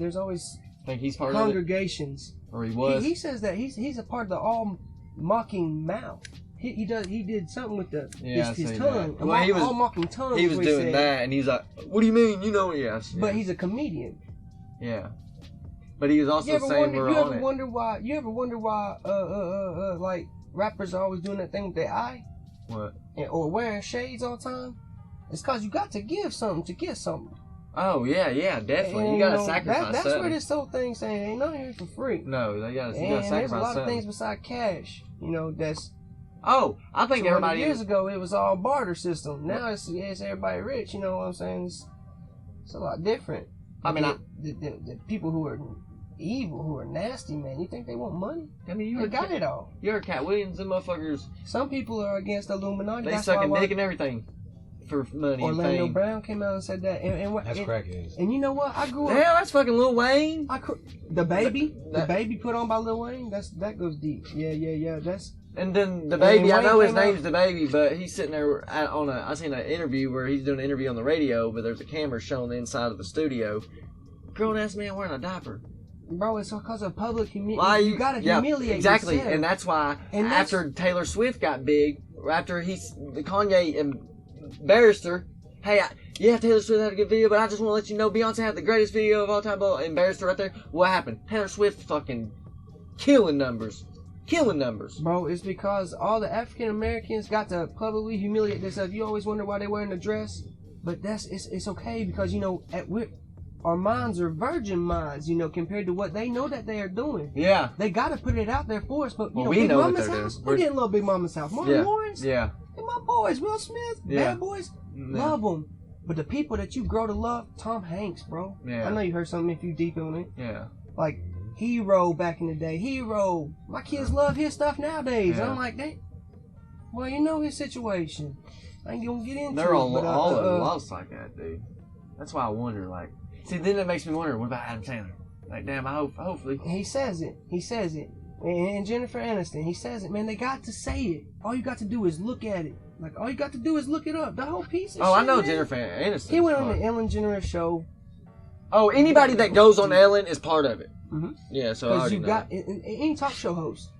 Think he's part congregations. of it? Or he was? He says that he's a part of the all mocking mouth. He did something with his tongue. That. Well, he was all mocking tongue. He was doing that, and he's like, "What do you mean? You know, yes." But he's a comedian. Yeah. But he was also saying we're on it. You ever wonder why like rappers are always doing that thing with their eye? What? Or wearing shades all the time? It's cause you got to give something to get something. Oh yeah, definitely. And, you gotta sacrifice that's something. where this whole thing saying ain't nothing here for free. No, you gotta sacrifice there's a lot something. of things beside cash. That's. Oh, I think everybody. Years ago, it was all barter system. Now it's everybody rich. You know what I'm saying? It's a lot different. I mean, the people who are evil, who are nasty, man. You think they want money? I mean, They got it all. You heard Cat Williams and motherfuckers. Some people are against Illuminati. They sucking dick and everything for money and Orlando fame. Brown came out and said that. That's crackheads. And you know what? I grew up. Hell, that's fucking Lil Wayne. The baby put on by Lil Wayne. That goes deep. Yeah. That's. And then the baby, I know his Wayne name's the baby, but he's sitting there I seen an interview where he's doing an interview on the radio, but there's a camera showing the inside of the studio. Grown ass man wearing a diaper. Bro, it's because of public humiliation. You gotta humiliate exactly, yourself. and that's why after Taylor Swift got big, after Kanye and Barrister, hey, Taylor Swift had a good video, but I just want to let you know Beyonce had the greatest video of all time. And Barrister right there, what happened? Taylor Swift fucking killing numbers. Bro, it's because all the African Americans got to publicly humiliate themselves. You always wonder why they're wearing a dress, but it's okay because our minds are virgin minds, compared to what they know that they are doing. Yeah, they got to put it out there for us. But we Big know Mama's what they're house, doing. we're getting little Big Mama's house. Martin Lawrence, and my boys, Will Smith, Bad Boys, love them. But the people that you grow to love, Tom Hanks, bro. Yeah. I know you heard something if you deep in it. Yeah. Like. Hero back in the day. Hero. My kids love his stuff nowadays. Yeah. I'm like, well, you know his situation. I ain't gonna get into They're it. all lost like that, dude. That's why I wonder, see, then it makes me wonder, what about Adam Sandler? Like, damn, hopefully. He says it. And Jennifer Aniston, he says it, man. They got to say it. All you got to do is look at it. Like, all you got to do is look it up. The whole piece of shit. I know man. Jennifer Aniston. He went on the Ellen DeGeneres show. Oh, anybody that goes on Ellen is part of it. Mm-hmm. Yeah, so I already know. Because you got any talk show host,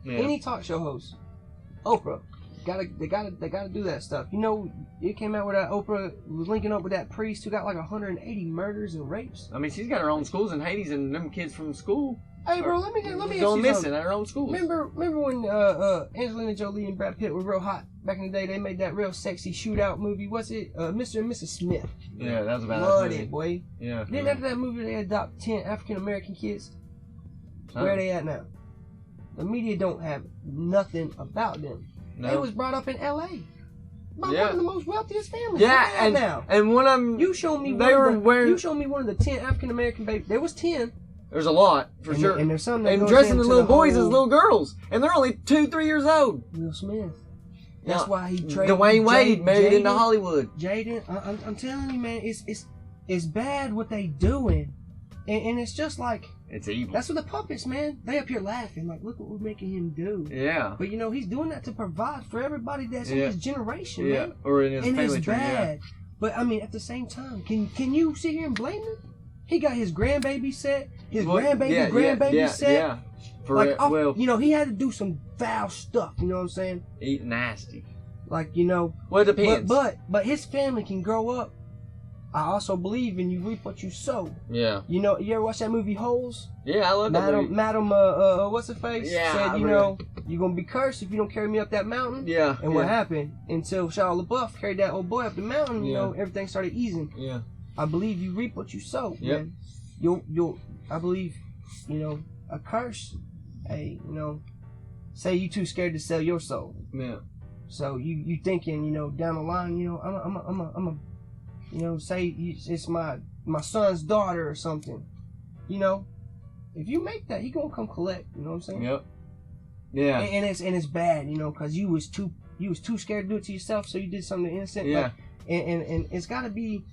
Oprah, they gotta do that stuff. It came out with that Oprah was linking up with that priest who got like 180 murders and rapes. I mean, she's got her own schools in Hades, and them kids from school. Hey, bro, let me ask you going missing something. at her own schools. Remember when Angelina Jolie and Brad Pitt were real hot back in the day? They made that real sexy shootout movie. What's it? Mr. and Mrs. Smith. Yeah, that was about Loved it, boy. Yeah. Then after that movie, they adopt 10 African American kids. Where are they at now? The media don't have nothing about them. No. They was brought up in L.A. by one of the most wealthiest families. Yeah, and one of them. You showed me. You showed me one of the 10 African American babies. There was 10. There's a lot for sure. And there's some that and dressing the little boys as little girls, and they're only 2-3 years old. Will Smith. That's why he traded. Dwayne Wade married into Hollywood. Jaden, I'm telling you, man, it's bad what they doing, and it's just like. It's evil. That's what the puppets, man. They up here laughing, like, look what we're making him do. Yeah. But he's doing that to provide for everybody that's in his generation, man. Or in his family it's tree. bad. But I mean, at the same time, can you sit here and blame him? He got his grandbaby set, his grandbaby set. Yeah. For Like, it, well, you know, he had to do some foul stuff. You know what I'm saying? eat nasty. Like, you know. Well, it depends. But his family can grow up. I also believe in you reap what you sow. Yeah. You know, you ever watch that movie Holes? Yeah, I love that movie. Madam, what's her face? Yeah, Said, you know, you're gonna be cursed if you don't carry me up that mountain. Yeah. And what happened? Until Shia LaBeouf carried that old boy up the mountain, you Yeah. know, everything started easing. Yeah. I believe you reap what you sow, Yep. man. I believe, you know, a curse. Hey, you know, say you too scared to sell your soul. Yeah. So you thinking, you know, down the line, you know, I'm a you know, say it's my son's daughter or something. You know, if you make that, he gonna come collect. You know what I'm saying? Yep. Yeah. And it's bad, you know, cause you was too scared to do it to yourself, so you did something innocent. Yeah. Like, and it's gotta be.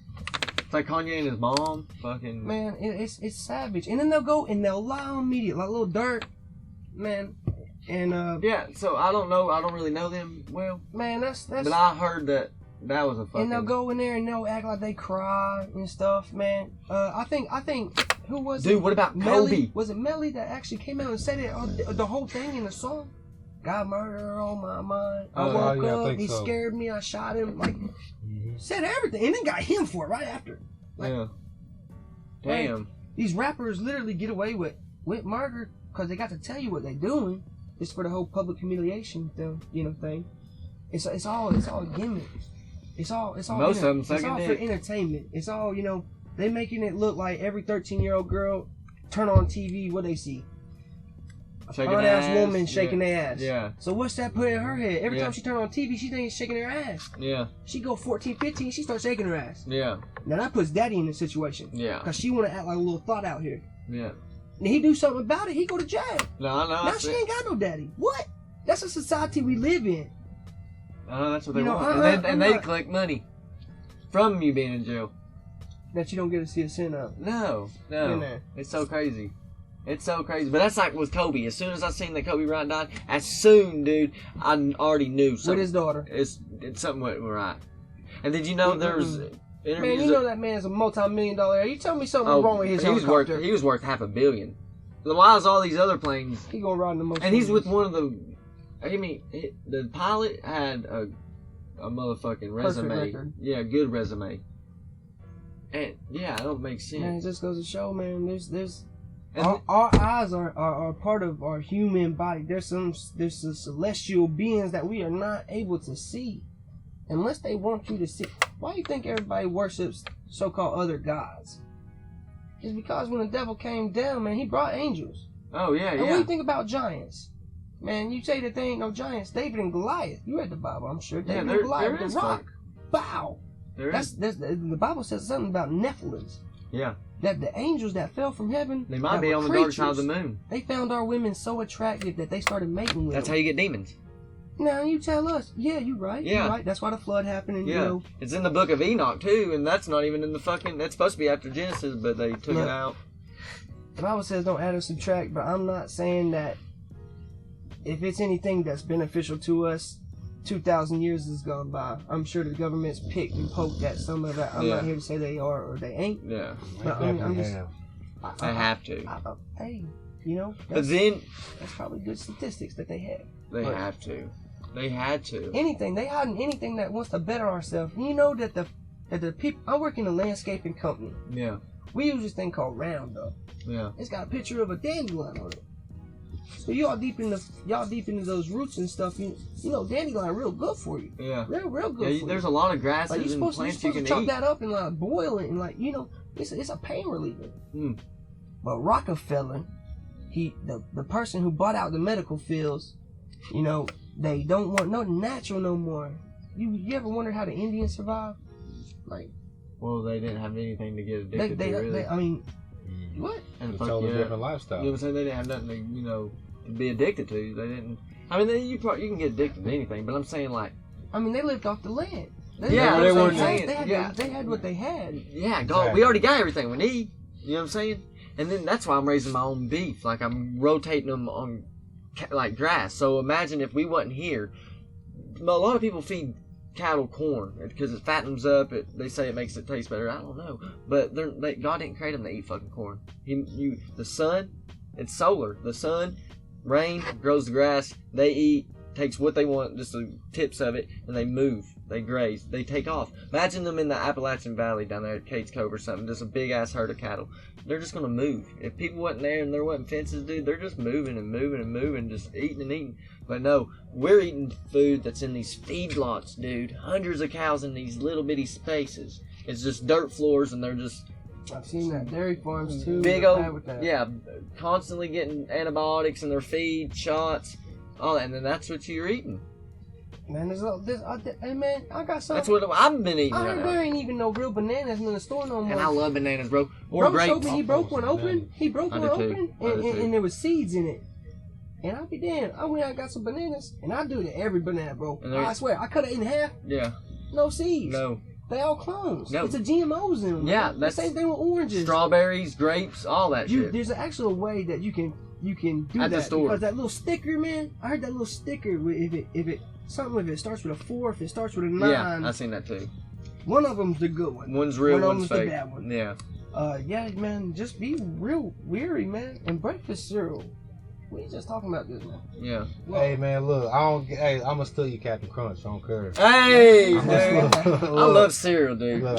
It's like Kanye and his mom. Fucking. Man, it's savage. And then they'll go and they'll lie on media like Lil Durk, man. And Yeah. So I don't know. I don't really know them well. man, that's. But I heard that was a fucking. And they'll go in there and they'll act like they cry and stuff, man. I think who was it? Dude, what about Melly? Kobe? Was it Melly that actually came out and said it the whole thing in the song? Got murder on my mind. I woke up, he scared me, I shot him. Like, said everything, and then got him for it right after. Like, yeah. Damn. Like, these rappers literally get away with murder because they got to tell you what they're doing. It's for the whole public humiliation thing, you know, thing. It's all gimmick. It's all Most of them it's all sucking for dick. entertainment. It's all, you know, they making it look like every 13-year-old girl turn on TV, what they see? Shaking An their ass woman shaking their ass. Yeah. So what's that put in her head? Every Yeah. time she turn on TV, she thinks shaking her ass. Yeah. She go 14, 15, she starts shaking her ass. Yeah. Now that puts daddy in the situation. Yeah. Cause she wanna act like a little thought out here. Yeah. And he do something about it, he go to jail. No, I know. Now she ain't got no daddy. What? That's a society we live in. I know that's what they You know, want. And they not- collect money from you being in jail. That you don't get to see a sin of. No. In there. It's so crazy. It's so crazy. But that's like with Kobe. As soon as I seen that Kobe Bryant died, as soon, dude, I already knew something. With his daughter. It's something went right. And did you know there's interviews? Man, you know that man's a multi-million-dollar. You tell me something wrong with his helicopter. He was worth $500 million. Why is all these other planes? He gonna ride in the most. And he's with one of the. I mean, the pilot had a motherfucking resume. record. Yeah, good resume. And yeah, it don't make sense. Man, it just goes to show, man. There's And our eyes are part of our human body. There's some celestial beings that we are not able to see, unless they want you to see. Why do you think everybody worships so-called other gods? It's because when the devil came down, man, he brought angels. oh yeah, And what do you yeah. think about giants? Man, you say that they ain't no giants. David and Goliath. You read the Bible, I'm sure. Yeah, David there and Goliath, is the rock. folk. Bow. There That's is. the Bible says something about Nephilims. Yeah. That the angels that fell from heaven, They might that be were on the dark side of the creatures, moon. they found our women so attractive that they started mating with That's them. how you get demons. Now you tell us, yeah, you right. Yeah. You right. That's why the flood happened, and Yeah. you know, It's in the book of Enoch too, and that's not even in the fucking. That's supposed to be after Genesis, but they took it Look. out. the Bible says don't add or subtract. But I'm not saying that if it's anything that's beneficial to us, 2,000 years has gone by. I'm sure the government's picked and poked at some of that. I'm Yeah. not here to say they are or they ain't. Yeah, But I mean, I'm just, they have to. hey, you know, But that's, then that's probably good statistics that they have. they But- have to. They had to. Anything they hiding anything that wants to better ourselves. You know that the people. I work in a landscaping company. Yeah, We use this thing called Roundup. yeah, It's got a picture of a dandelion on it. So y'all deep into those roots and stuff. You know dandelion real good for you. yeah. Real good. Yeah, for there's you. a lot of Like grasses you're and supposed plants to you can chop eat. that up and like boil it and like it's a pain reliever. Mm. But Rockefeller, the person who bought out the medical fields, you know, they don't want nothing natural no more. You ever wonder how the Indians survived? Like Well, they didn't have anything to get addicted to, really. I mean, what? And It's fuck, totally yeah. different lifestyle. You know what I'm saying? They didn't have nothing to, to be addicted to. They didn't. I mean, you can get addicted to anything, but I'm saying like, I mean, they lived off the land. Yeah, they weren't had. saying- They had, yeah. they had what they had. yeah, God, we already got everything we need. You know what I'm saying? And then that's why I'm raising my own beef. Like I'm rotating them on like grass. So imagine if we wasn't here. A lot of people feed cattle corn because it fattens up. They say it makes it taste better. I don't know, but God didn't create them to eat fucking corn. The sun, it's solar. The sun, rain grows the grass. They eat, takes what they want, just the tips of it, and they move. They graze. They take off. Imagine them in the Appalachian Valley down there at Cades Cove or something. Just a big ass herd of cattle. They're just gonna move. If people wasn't there and there wasn't fences, dude, they're just moving and moving and moving, just eating and eating. But no, we're eating food that's in these feedlots, dude. Hundreds of cows in these little bitty spaces. It's just dirt floors, and they're just. I've seen that dairy farms too. Big old, yeah, constantly getting antibiotics in their feed, shots, all that, and then that's what you're eating. Man, hey man, I got something. That's what I've been eating. I right heard now. there ain't even no real bananas in the store no more. And I love bananas, bro. Or bro grapes. showed me he broke one open. He broke I one did too. open, and there was seeds in it. And I'll be damned. I went out and got some bananas, and I do to every banana, bro. I swear, I cut it in half. Yeah. No seeds. No. They all clones. No. It's a GMOs in them. Yeah, man. that's the same thing with oranges. Strawberries, grapes, all that shit. There's an actual way that you can do at that the store. because that little sticker, man. I heard that little sticker. If it something if it starts with a 4, if it starts with a 9. Yeah, I seen that too. One of them's the good one. One's real, one of one's them's fake. the bad one. Yeah. Yeah, man. Just be real weary, man. And breakfast cereal. We just talking about this, man. Yeah. Well, hey, man, look, I'ma steal you Captain Crunch. I don't care. Hey, dude. I love cereal, dude. Look,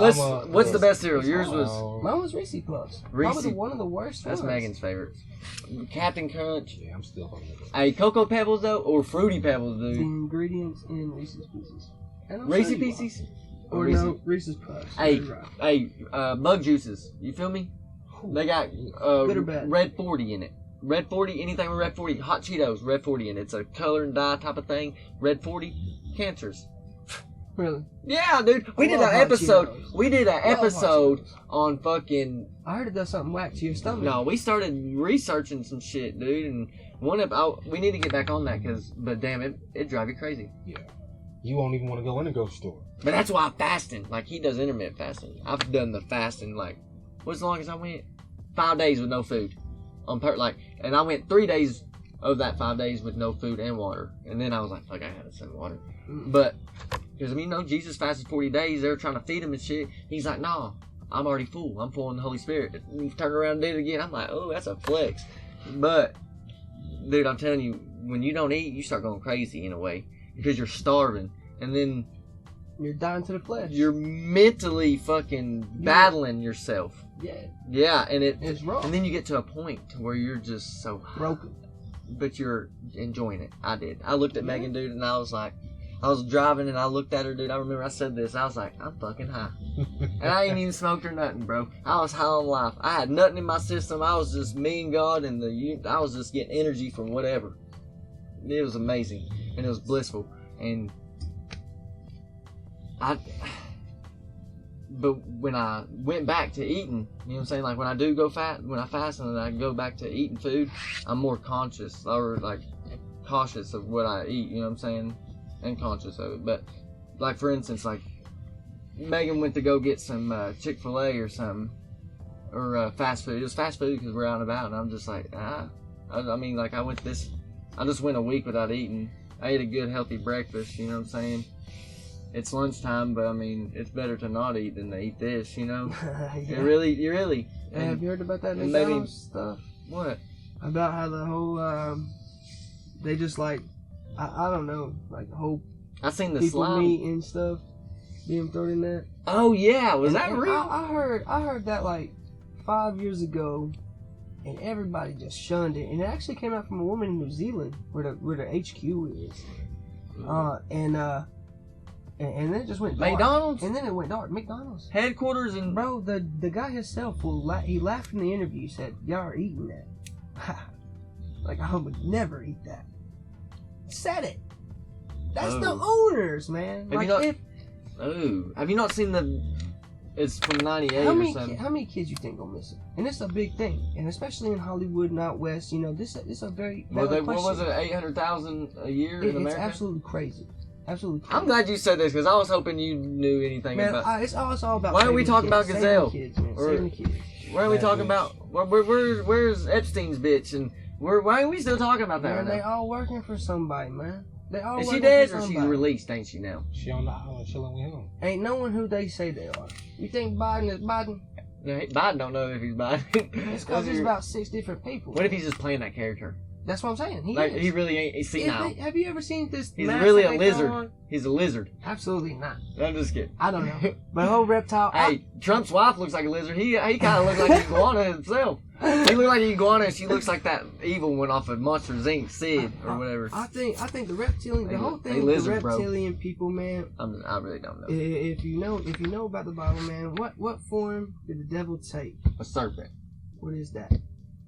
what's the best cereal? Yours was. Mine was Reese Plus. Reese. Probably one of the worst That's ones. Megan's favorite. Captain Crunch. Yeah, I'm still hungry. Hey, Cocoa Pebbles though, or Fruity Pebbles, The dude. ingredients in Reese's Pieces. Reese's Pieces. Or Reese's. no, Reese's Puffs. Hey, bug juices. You feel me? They got Good or bad? Red 40 in it. Red 40, anything with Red 40. Hot Cheetos, Red 40 in it. It's a color and dye type of thing. Red 40, cancers. Really? Yeah, dude. We did an episode. We did an episode on fucking. I heard it does something whack to your stomach. No, we started researching some shit, dude, and we need to get back on that but damn it drive you crazy. Yeah. You won't even want to go in the grocery store. But that's why I'm fasting. Like he does intermittent fasting. I've done the fasting. Like, what's the longest I went? 5 days with no food. And I went 3 days of that 5 days with no food and water. And then I was like, fuck, I had some water. But, because, Jesus fasted 40 days. They were trying to feed him and shit. He's like, nah, I'm already full. I'm full in the Holy Spirit. And turn around and did it again. I'm like, oh, that's a flex. But, dude, I'm telling you, when you don't eat, you start going crazy in a way. Because you're starving. And then you're dying to the flesh. You're mentally fucking battling yourself. Yeah. Yeah, and it's wrong. And then you get to a point where you're just so broken. But you're enjoying it. I did. I looked at Megan, dude, and I was like, I was driving and I looked at her, dude. I remember I said this. I was like, I'm fucking high. And I ain't even smoked or nothing, bro. I was high on life. I had nothing in my system. I was just me and God, and I was just getting energy from whatever. It was amazing. And it was blissful. And but when I went back to eating, you know what I'm saying? Like when I do go when I fast and I go back to eating food, I'm more conscious or like cautious of what I eat, you know what I'm saying? And conscious of it. But like for instance, like Megan went to go get some Chick-fil-A or something, or fast food. It was fast food because we're out and about, and I'm just like, I mean, like I just went a week without eating. I ate a good healthy breakfast, you know what I'm saying? It's lunchtime, but I mean, it's better to not eat than to eat this, you know? Yeah. You really. Hey, have you heard about that McDonald's stuff? What? About how the whole, they just like, I don't know, like the whole I seen the people slime meat and stuff being thrown in that. Oh yeah, was that real? I heard that like 5 years ago, and everybody just shunned it. And it actually came out from a woman in New Zealand, where the HQ is. And then it just went dark. McDonald's? And then it went dark. McDonald's. Headquarters and... Bro, the guy himself, he laughed in the interview. He said, y'all are eating that. Like, I would never eat that. Said it. That's the owners, man. Have you not seen the... It's from 98 how or something. How many kids you think gonna miss it? And it's a big thing. And especially in Hollywood and out west, you know, this is a very valid question. What was it, 800,000 a year in America? It's absolutely crazy. Absolutely crazy. I'm glad you said this because I was hoping you knew anything about. It's all about. Why are we talking about Gazelle? Saving the kids. Why are we talking about? Where's Epstein's bitch? And why are we still talking about that? Man, right they now? all working for somebody, man. They all Is she working dead for or she's somebody. released? Ain't she now? She on the island chilling with him. Ain't knowing who they say they are. You think Biden is Biden? Yeah, Biden don't know if he's Biden. It's because there's about 6 different people. What if he's just playing that character? That's what I'm saying. He Like is. he really ain't. He's senile. Have you ever seen this? He's mask really that a they throw lizard. on? He's a lizard. Absolutely not. I'm just kidding. I don't know. But whole reptile. Hey, Trump's wife looks like a lizard. He kind of looks like an iguana himself. He looks like an iguana, and she looks like that evil one off of Monsters Inc. Sid or whatever. I think the reptilian, the whole They thing with the lizard, bro. reptilian people, man. I really don't know. If you know about the Bible, man, what form did the devil take? A serpent. What is that?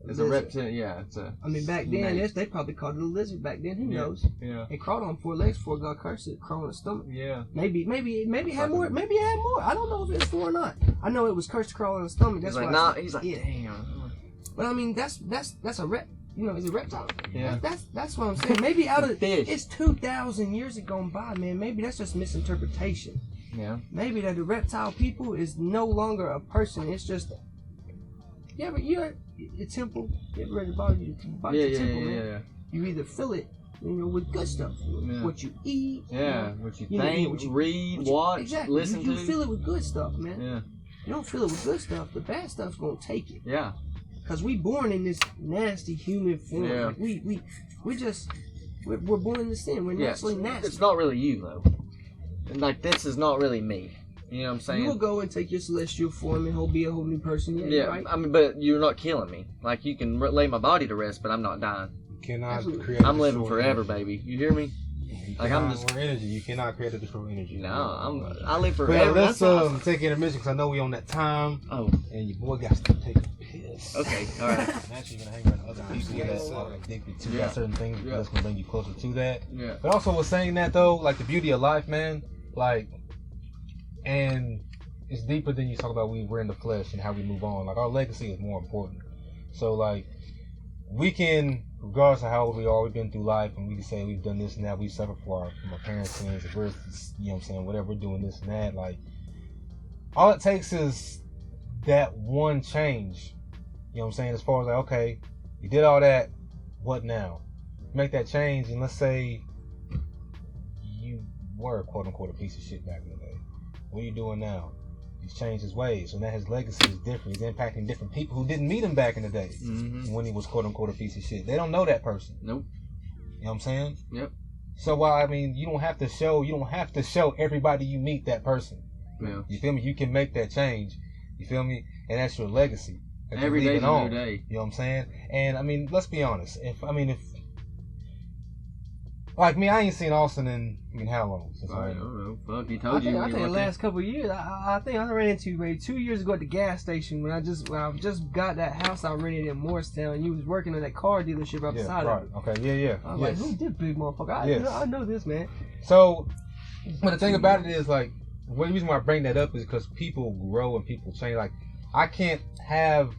It's a reptile. Yeah, it's a. I mean, back then, snake. they probably called it a lizard. Back then, who knows? Yeah. It crawled on 4 legs before God cursed it, crawling on the stomach. Yeah. Maybe it had more. Maybe it had more. I don't know if it's 4 or not. I know it was cursed to crawl on the stomach. That's He's like, why. nah. He's like, yeah. damn. But I mean, that's a rep. You know, it's a reptile. Yeah. That's what I'm saying. Maybe out of Fish. it's 2,000 years have gone by, man. Maybe that's just misinterpretation. Yeah. Maybe that the reptile people is no longer a person. It's just. Yeah, but you're a temple. You ever read about you? About Yeah. your Yeah. temple, Yeah. man. Yeah. You either fill it, with good stuff. Yeah. What you eat. Yeah. What you know, think, what you- read, what you- watch, exactly. listen you to. fill it with good stuff, man. Yeah. You don't fill it with good stuff. The bad stuff's gonna take it. Yeah. Cause we born in this nasty human form. Yeah. Like we're born in sin. We're Yes. naturally nasty. It's not really you though. Like this is not really me. You know what I'm saying? You will go and take your celestial form and be a whole new person. Yeah, Yeah, right? I mean, but you're not killing me. Like you can lay my body to rest, but I'm not dying. You cannot Absolutely. create. I'm living destroy forever, energy. baby. You hear me? You Like, I'm cannot- just- we're energy. You cannot create or destroy energy. No, I live But forever. let's That's awesome. take intermission because I know we on that time, Oh, and your boy got to take a piss. okay, all right. I'm actually gonna hang around other people that addicted to Yeah. certain things. Yeah. That's gonna bring you closer to that. Yeah. But also, with saying that though, like the beauty of life, man, like, and it's deeper than you talk about. We're in the flesh and how we move on. Like our legacy is more important. So like, we can, regardless of how old we are, we've been through life, and we can say we've done this and that. We've suffered from our parents' sins. If we're, you know what I'm saying, whatever we're doing this and that. Like, all it takes is that one change. You know what I'm saying? As far as like, okay, you did all that, what now? Make that change, and let's say you were quote unquote a piece of shit back in the day. What are you doing now? He's changed his ways, so now his legacy is different. He's impacting different people who didn't meet him back in the day when he was quote unquote a piece of shit. They don't know that person. Nope. You know what I'm saying? Yep. So while I mean, you don't have to show everybody you meet that person. Yeah. You feel me? You can make that change. You feel me? And that's your legacy. that you're Every day's leaving a on. new day. You know what I'm saying? And I mean, let's be honest. If like me, I ain't seen Austin in how long? Since I don't know. Fuck, he I told you. think when the you went last couple of years, I think I ran into maybe 2 years ago at the gas station when I just got that house I rented in Morristown. You was working in that car dealership yeah, outside right. of it. Okay, yeah. I was like, who did big motherfucker? Yes. I know this man. So, but the thing about it is, like, one reason why I bring that up is because people grow and people change. Like, I can't have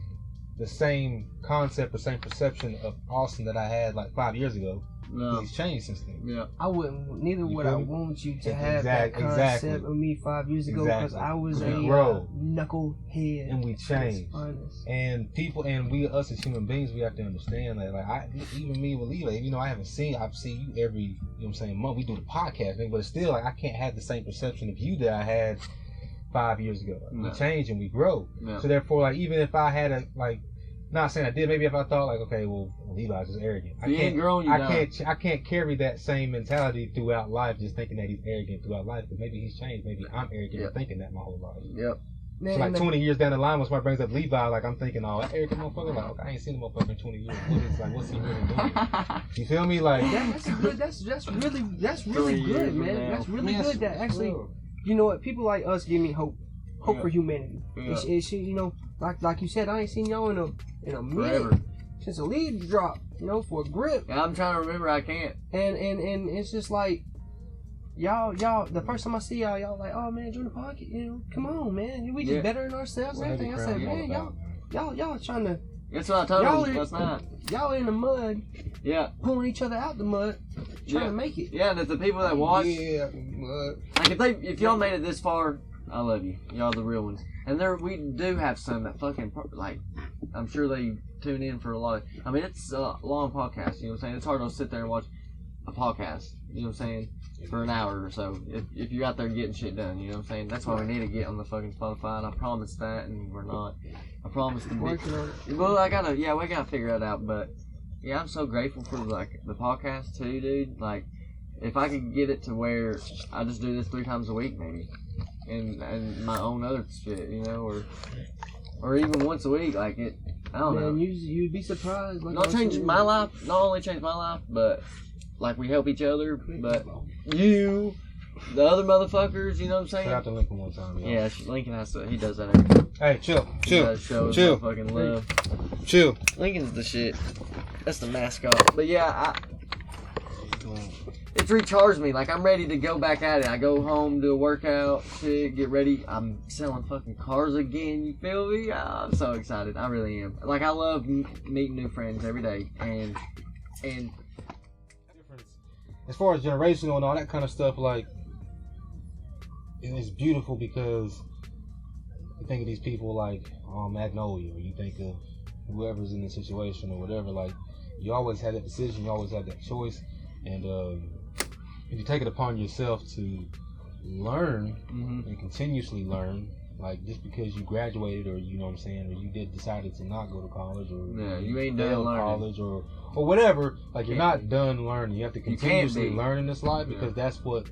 the same concept or same perception of Austin that I had like 5 years ago. No. He's changed since then. Yeah. I wouldn't. Neither would feel I me? want you to have that concept Exactly. of me 5 years ago because Exactly. I was We a grow. knucklehead. And we change. Honest. And people, and us as human beings, we have to understand that. Like, even me with Levi, you know, I've seen you every, you know what I'm saying, month. We do the podcast thing, but it's still like I can't have the same perception of you that I had 5 years ago. No. We change and we grow. Yeah. So therefore, like, even if I had a, like, not saying I did, maybe if I thought like, okay, well, Levi's just arrogant. If you ain't grown, you die. I can't carry that same mentality throughout life, just thinking that he's arrogant throughout life. But maybe he's changed. Maybe I'm arrogant Yep. and thinking that my whole life. Yep. So like 20 years down the line, when somebody brings up Levi, like I'm thinking, oh, that arrogant motherfucker. Like, okay, I ain't seen the motherfucker in 20 years. What's he really doing? You feel me? Like, That's good. That's really 3 years good, from man. now. That's really Yes, good. That actually, bro. you know what? People like us give me hope Yeah. for humanity. Yeah. It's you know, like you said, I ain't seen y'all in a minute Forever. since a lead drop. You know, for a grip, Yeah, I'm trying to remember. I can't. and it's just like y'all. The first time I see y'all like, oh man, join the podcast. You know, come on, man. We just Yeah. bettering ourselves and everything. I said, man, y'all trying to That's what I told Y'all him are- last night. y'all in the mud, Yeah. pulling each other out the mud, trying Yeah. to make it. Yeah, and if the people that watch, Yeah, like if y'all made it this far, I love you. Y'all the real ones. And we do have some that fucking like, I'm sure they tune in for a lot of. I mean, it's a long podcast. You know what I'm saying? It's hard to sit there and watch. a podcast. You know what I'm saying? For an hour or so. If you're out there getting shit done, you know what I'm saying? That's why we need to get on the fucking Spotify, and I promised that, and we're not. I promised to be. Well, we gotta figure that out, but yeah, I'm so grateful for like the podcast too, dude. Like, if I could get it to where I just do this 3 times a week, maybe, and my own other shit, you know, or even once a week, like it. I don't know. You'd be surprised. Like, not only change my life, but like we help each other, but the other motherfuckers, you know what I'm saying? Shout out to Lincoln one time, yo. Yeah, Lincoln has to. He does that every time. Hey, chill. Fucking love. Chill. Lincoln's the shit. That's the mascot. But yeah, it's recharged me. Like, I'm ready to go back at it. I go home, do a workout, shit, get ready. I'm selling fucking cars again. You feel me? I'm so excited. I really am. Like, I love meeting new friends every day, and as far as generational and all that kind of stuff, like, it's beautiful because you think of these people like Magnolia, or you think of whoever's in the situation or whatever. Like, you always have that decision, you always have that choice, and if you take it upon yourself to learn and continuously learn, like, just because you graduated, or you know what I'm saying, or you decided to not go to college, or you ain't done learning college, or whatever, like, you're not done learning. You have to continuously learn in this life, because that's what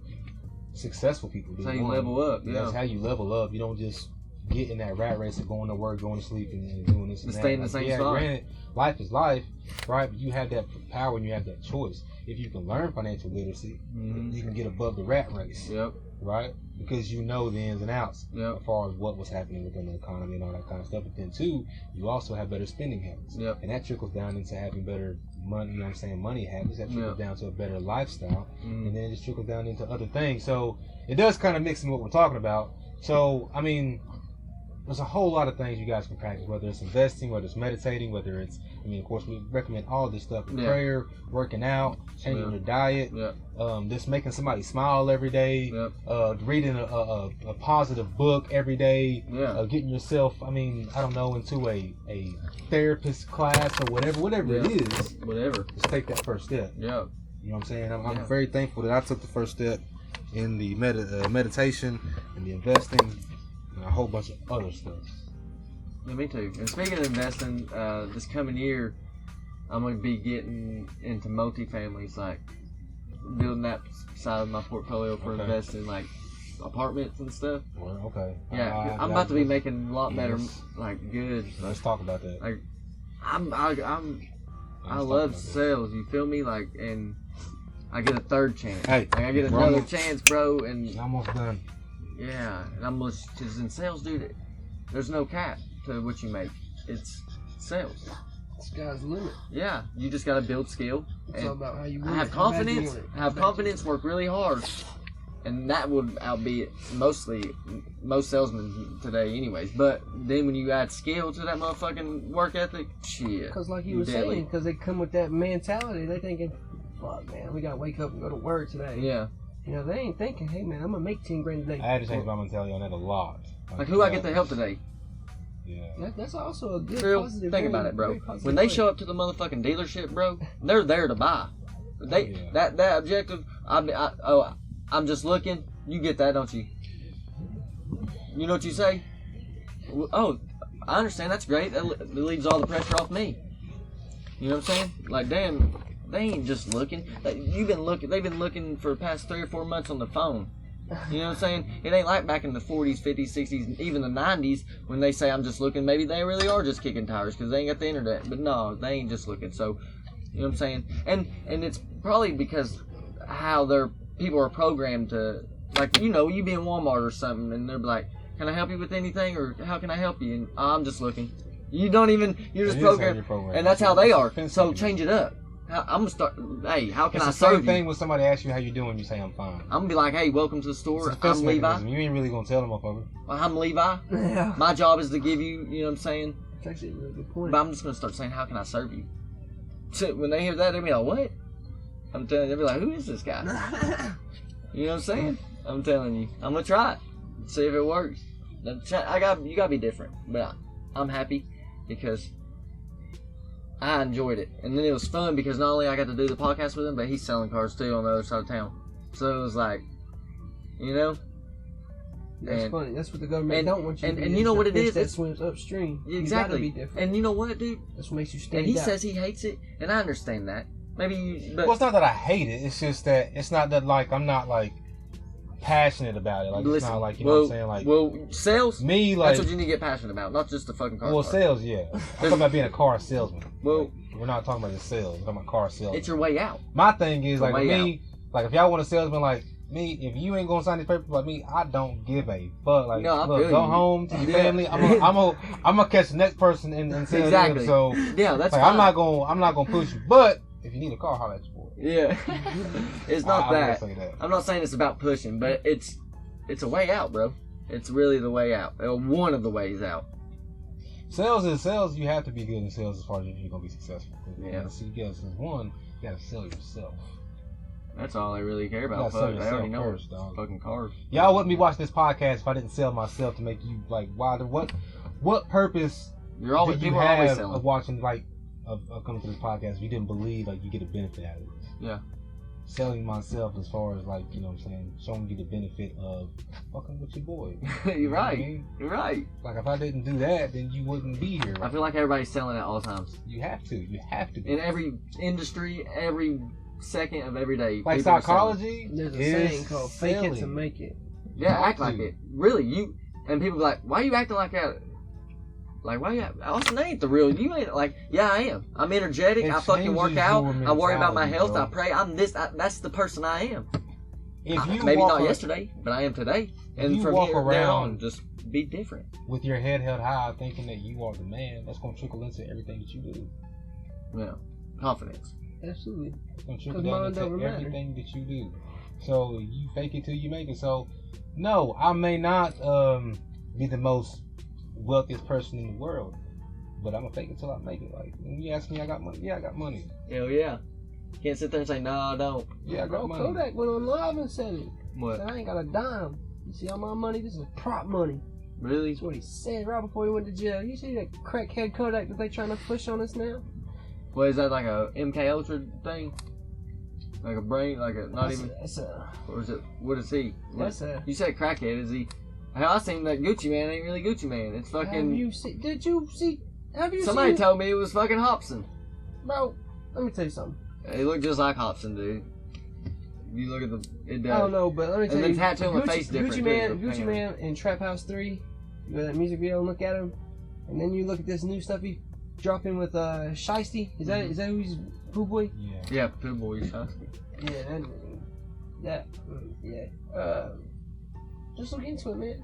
successful people do. That's how you level up. Yeah, that's how you level up. You don't just get in that rat race of going to work, going to sleep, and doing this and that. Stay in the same spot. Granted, life is life, right? But you have that power and you have that choice. If you can learn financial literacy, you can get above the rat race. Yep. Right? Because you know the ins and outs as far as what was happening within the economy and all that kind of stuff. But then too, you also have better spending habits. Yep. And that trickles down into having better money, you know what I'm saying, money habits. That trickles down to a better lifestyle. And then it just trickles down into other things. So it does kind of mix in what we're talking about. So, I mean, there's a whole lot of things you guys can practice, whether it's investing, whether it's meditating, whether it's, I mean, of course, we recommend all this stuff. Prayer, working out, changing your diet, just making somebody smile every day, reading a positive book every day, getting yourself, I mean, I don't know, into a therapist class or whatever it is. Whatever. Just take that first step. Yeah. You know what I'm saying? I'm very thankful that I took the first step in the meditation and the investing and a whole bunch of other stuff. Yeah, me too. And speaking of investing, this coming year, I'm going to be getting into multifamilies, like building that side of my portfolio for investing, like apartments and stuff. Well, okay. Yeah, I'm about to be making a lot better, like good. Let's talk about that. Like, I love sales. You feel me? Like, and I get a third chance. Hey, like, I get another chance, bro. And almost done. Yeah, and I'm just, because in sales, dude, there's no cap to what you make. It's sales. Sky's the limit. Yeah, you just gotta build skill. It's all about how you I have confidence. Work really hard, and that would outbeat most salesmen today, anyways. But then when you add skill to that motherfucking work ethic, shit. Because like you were saying, because they come with that mentality, they thinking, "Fuck, man, we gotta wake up and go to work today." Yeah. You know, they ain't thinking, "Hey, man, I'm gonna make 10 grand a day." I had to change my mentality on that a lot. Like who I get to help today. Yeah. That's also a good positive. Think about it, bro. When they show up to the motherfucking dealership, bro, they're there to buy. That objective. I'm just looking. You get that, don't you? You know what you say? Oh, I understand. That's great. That leaves all the pressure off me. You know what I'm saying? Like, damn, they ain't just looking. They've been looking for the past 3 or 4 months on the phone. You know what I'm saying? It ain't like back in the 40s, 50s, 60s, even the 90s when they say I'm just looking. Maybe they really are just kicking tires because they ain't got the internet. But no, they ain't just looking. So, you know what I'm saying? And it's probably because how their people are programmed to, like, you know, you be in Walmart or something and they're like, "Can I help you with anything?" or "How can I help you?" And I'm just looking. You're just programmed. And that's how they are. So change it up. I'm gonna start. Hey, how can I serve you? It's the same thing when somebody asks you how you doing, you say I'm fine. I'm gonna be like, "Hey, welcome to the store. I'm Levi." You ain't really gonna tell them, motherfucker. I'm Levi. Yeah. My job is to give you. You know what I'm saying? That's actually a really good point. But I'm just gonna start saying, "How can I serve you?" So when they hear that, they'll be like, "What?" I'm telling you, they'll be like, "Who is this guy?" You know what I'm saying? I'm telling you, I'm gonna try it, see if it works. You gotta be different, but I'm happy because I enjoyed it. And then it was fun because not only I got to do the podcast with him, but he's selling cars too on the other side of town. So it was like, you know. That's funny. That's what the government don't want you to be. And you know what it is? That swims upstream. Exactly. You gotta be different. And you know what, dude? That's what makes you stand And he out. says he hates it, and I understand that. Maybe, but well, it's not that I hate it. It's just that it's not that like I'm not like passionate about it. Like listen, it's not like you know what I'm saying. Like sales. Me, like that's what you need to get passionate about, not just the fucking car. Well, sales, yeah. I'm talking about being a car salesman. Well, like, we're not talking about just sales. We're talking about car sales. It's your way out. My thing is like with me, out. like if y'all want a salesman like me, if you ain't gonna sign this paper like me, I don't give a fuck. Like, no, look, go home to your family. I'm gonna catch the next person and sell exactly. them. So yeah, that's like, fine. I'm not gonna push you. But if you need a car, holler at your boy. Yeah, it's not that. That. I'm not saying it's about pushing, but it's a way out, bro. It's really the way out. One of the ways out. Sales is sales. You have to be good in sales as far as if you're gonna be successful. Yeah. See, you gotta sell yourself. That's all I really care about. Sell I already know first, dog. Fucking cars. Y'all wouldn't be watching this podcast if I didn't sell myself to make you like wilder. What purpose You're always do you people are always have selling. of watching like of coming to this podcast if you didn't believe like you get a benefit out of it? Yeah. Selling myself as far as like, you know what I'm saying, showing you the benefit of fucking with your boy. You're right. What I mean? You're right. Like if I didn't do that, then you wouldn't be here. I feel like everybody's selling at all times. You have to. You have to be. In every industry, every second of every day. Like people are psychology, there's a saying called "fake it to make it." Yeah, act like it. Really, you and people be like, "Why are you acting like that?" Like, why you? Austin ain't the real. You ain't like. Yeah, I am. I'm energetic. I fucking work out. I worry about my health. Bro. I pray. I'm this. That's the person I am. If you maybe not yesterday, but I am today. And from here on, just be different. With your head held high, thinking that you are the man, that's gonna trickle into everything that you do. Yeah, confidence. Absolutely. It's gonna trickle down into everything that you do. So you fake it till you make it. So no, I may not be the most wealthiest person in the world, but I'm gonna fake it till I make it. Like when you ask me, I got money. Yeah, I got money. Hell yeah. Can't sit there and say no, I don't. Yeah, I got money. Kodak went on live and said it. What? Said, I ain't got a dime. You see all my money? This is prop money. Really? That's what he said right before he went to jail. You see that crackhead Kodak that they trying to push on us now? What is that, like a MK Ultra thing? Like a brain, like a not That's even. Or is it? What is he? That's a. You said crackhead. Is he? Hell, I seen that Gucci Man ain't really Gucci Man. It's fucking. Have you seen? Did you see? Have you Somebody seen? told me it was fucking Hobson. Bro, let me tell you something. He looked just like Hobson, dude. If you look at the, it does. I don't know, but let me tell And you. the tattoo on the face different. Gucci Man in Trap House 3. You go to that music video and look at him, and then you look at this new stuff he dropping with Shiesty. Is that who he's Pooh Boy? Yeah. Yeah, Pooh Boy Shiesty. Yeah, just look into it, man.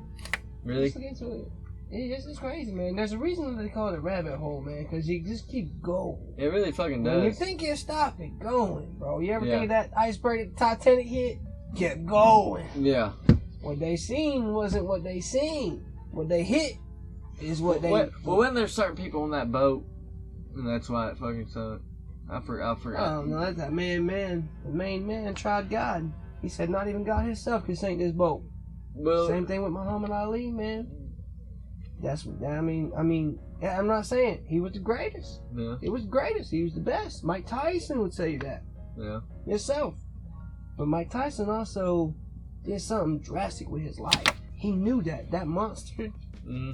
Really? Just look into it. It's crazy, man. There's a reason that they call it a rabbit hole, man, because you just keep going. It really fucking does. When you think you stop it going, bro. You ever Yeah. think of that iceberg that the Titanic hit? Kept going. Yeah. What they seen wasn't what they seen. What they hit is what they. Well, when there's certain people on that boat, and that's why it fucking sucked. I forgot. Oh no, that's that man. The main man tried God. He said not even God himself could sink this boat. Well, Same thing with Muhammad Ali, man. That's what I mean. I'm not saying he was the greatest. Yeah. He was the greatest. He was the best. Mike Tyson would say that. Yeah. Himself. But Mike Tyson also did something drastic with his life. He knew that monster. Mm-hmm.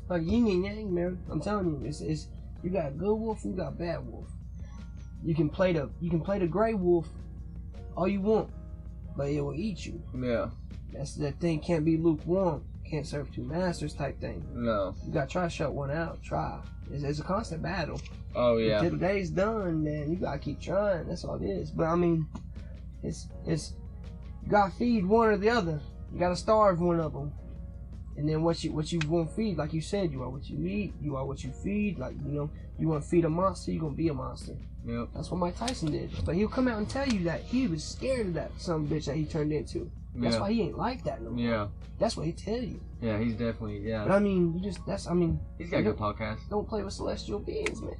Like yin and yang, man. I'm telling you, it's you got good wolf, you got bad wolf. You can play the gray wolf all you want, but it will eat you. Yeah. That's that thing. Can't be lukewarm. Can't serve two masters type thing. No. You gotta try to shut one out. Try. It's a constant battle. Oh yeah. Until the day's done, man. You gotta keep trying. That's all it is. But I mean, it's you gotta feed one or the other. You gotta starve one of them. And then what you won't feed, like you said, you are what you eat. You are what you feed. Like you want to feed a monster, you're gonna be a monster. Yep. That's what Mike Tyson did. But he'll come out and tell you that he was scared of that some bitch that he turned into. That's why he ain't like that no more. Yeah. That's what he tell you. Yeah, he's definitely But I mean, he's got a good podcast. Don't play with celestial beings, man.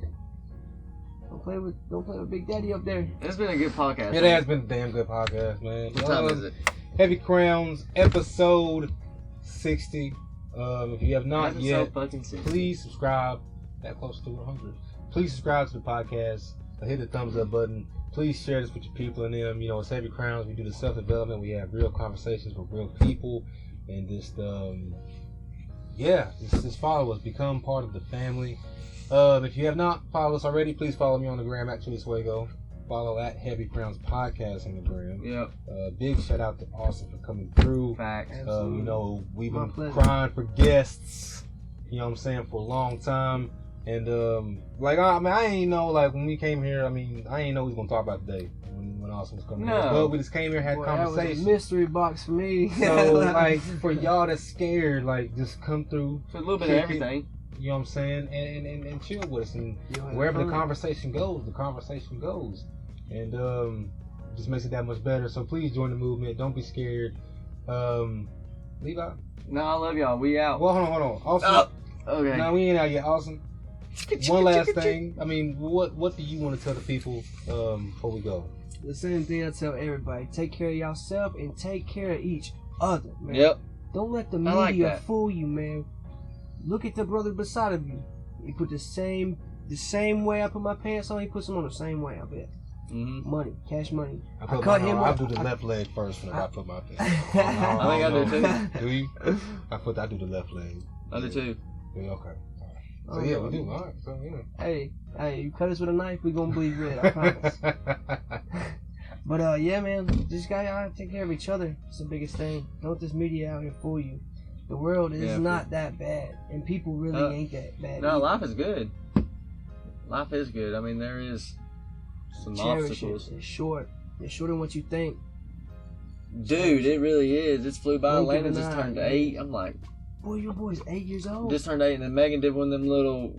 Don't play with Big Daddy up there. It's been a good podcast. It has been a damn good podcast, man. What time is it? Heavy Crowns, episode 60. If you have not yet, fucking 60. please subscribe. That close to 100. please subscribe to the podcast. Hit the thumbs up button. Please share this with your people and them. You know, it's Heavy Crowns. We do the self-development. We have real conversations with real people. And just follow us. Become part of the family. If you have not followed us already, please follow me on the gram at Chili Suego. Follow at Heavy Crowns Podcast on the gram. Yep. Big shout out to Austin for coming through. Facts. You know, we've been crying for guests, you know what I'm saying, for a long time. And I ain't know, like, when we came here, I ain't know we was gonna talk about today when Austin was coming here. But we just came here, had conversation. That was a mystery box for me. So like, for y'all that's scared, like, just come through. For a little bit of everything. You know what I'm saying? And chill with us. And wherever the conversation goes, the conversation goes. And just makes it that much better. So please join the movement. Don't be scared. Levi? No, I love y'all. We out. Well, hold on. Austin. Okay. No, we ain't out yet. Austin. One last thing. What do you want to tell the people before we go? The same thing I tell everybody. Take care of yourself and take care of each other, man. Yep. Don't let the media fool you, man. Look at the brother beside of you. He put the same way I put my pants on, he puts them on the same way, I bet. Mm-hmm. Money, cash money. I cut him. I do the left leg first when I put my pants. I think I do too. Do you? I do the left leg. I do too. Yeah, okay. So yeah, we do. All right. So yeah. Hey, you cut us with a knife, we gonna bleed red. I promise. But yeah, man, just gotta take care of each other. It's the biggest thing. Don't let this media out here fool you. The world is not that bad, and people really ain't that bad. No, life is good. Life is good. I mean, there is some obstacles. It's short. It's shorter than what you think. Dude, it really is. It's flew by. Landon just turned 8. I'm like, boy, your boy's 8 years old. Just turned 8, and then Megan did one of them little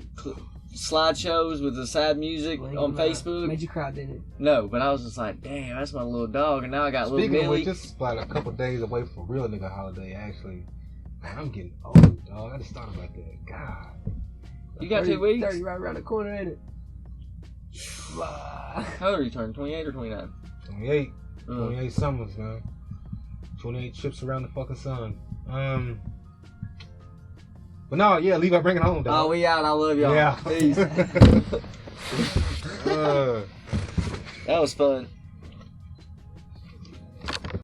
slideshows with the sad music on Facebook. Made you cry, didn't it? No, but I was just like, damn, that's my little dog, and now I got little Millie. Speaking of which, just like a couple days away from real nigga holiday, actually. I'm getting old, dog. I just thought about that. God. You got 2 weeks? 30 right around the corner, ain't it? How old are you turning? 28 or 29? 28. 28 summers, man. 28 trips around the fucking sun. But no, yeah, Levi, bring it home, dog. Oh, we out. I love y'all. Yeah. Peace. That was fun.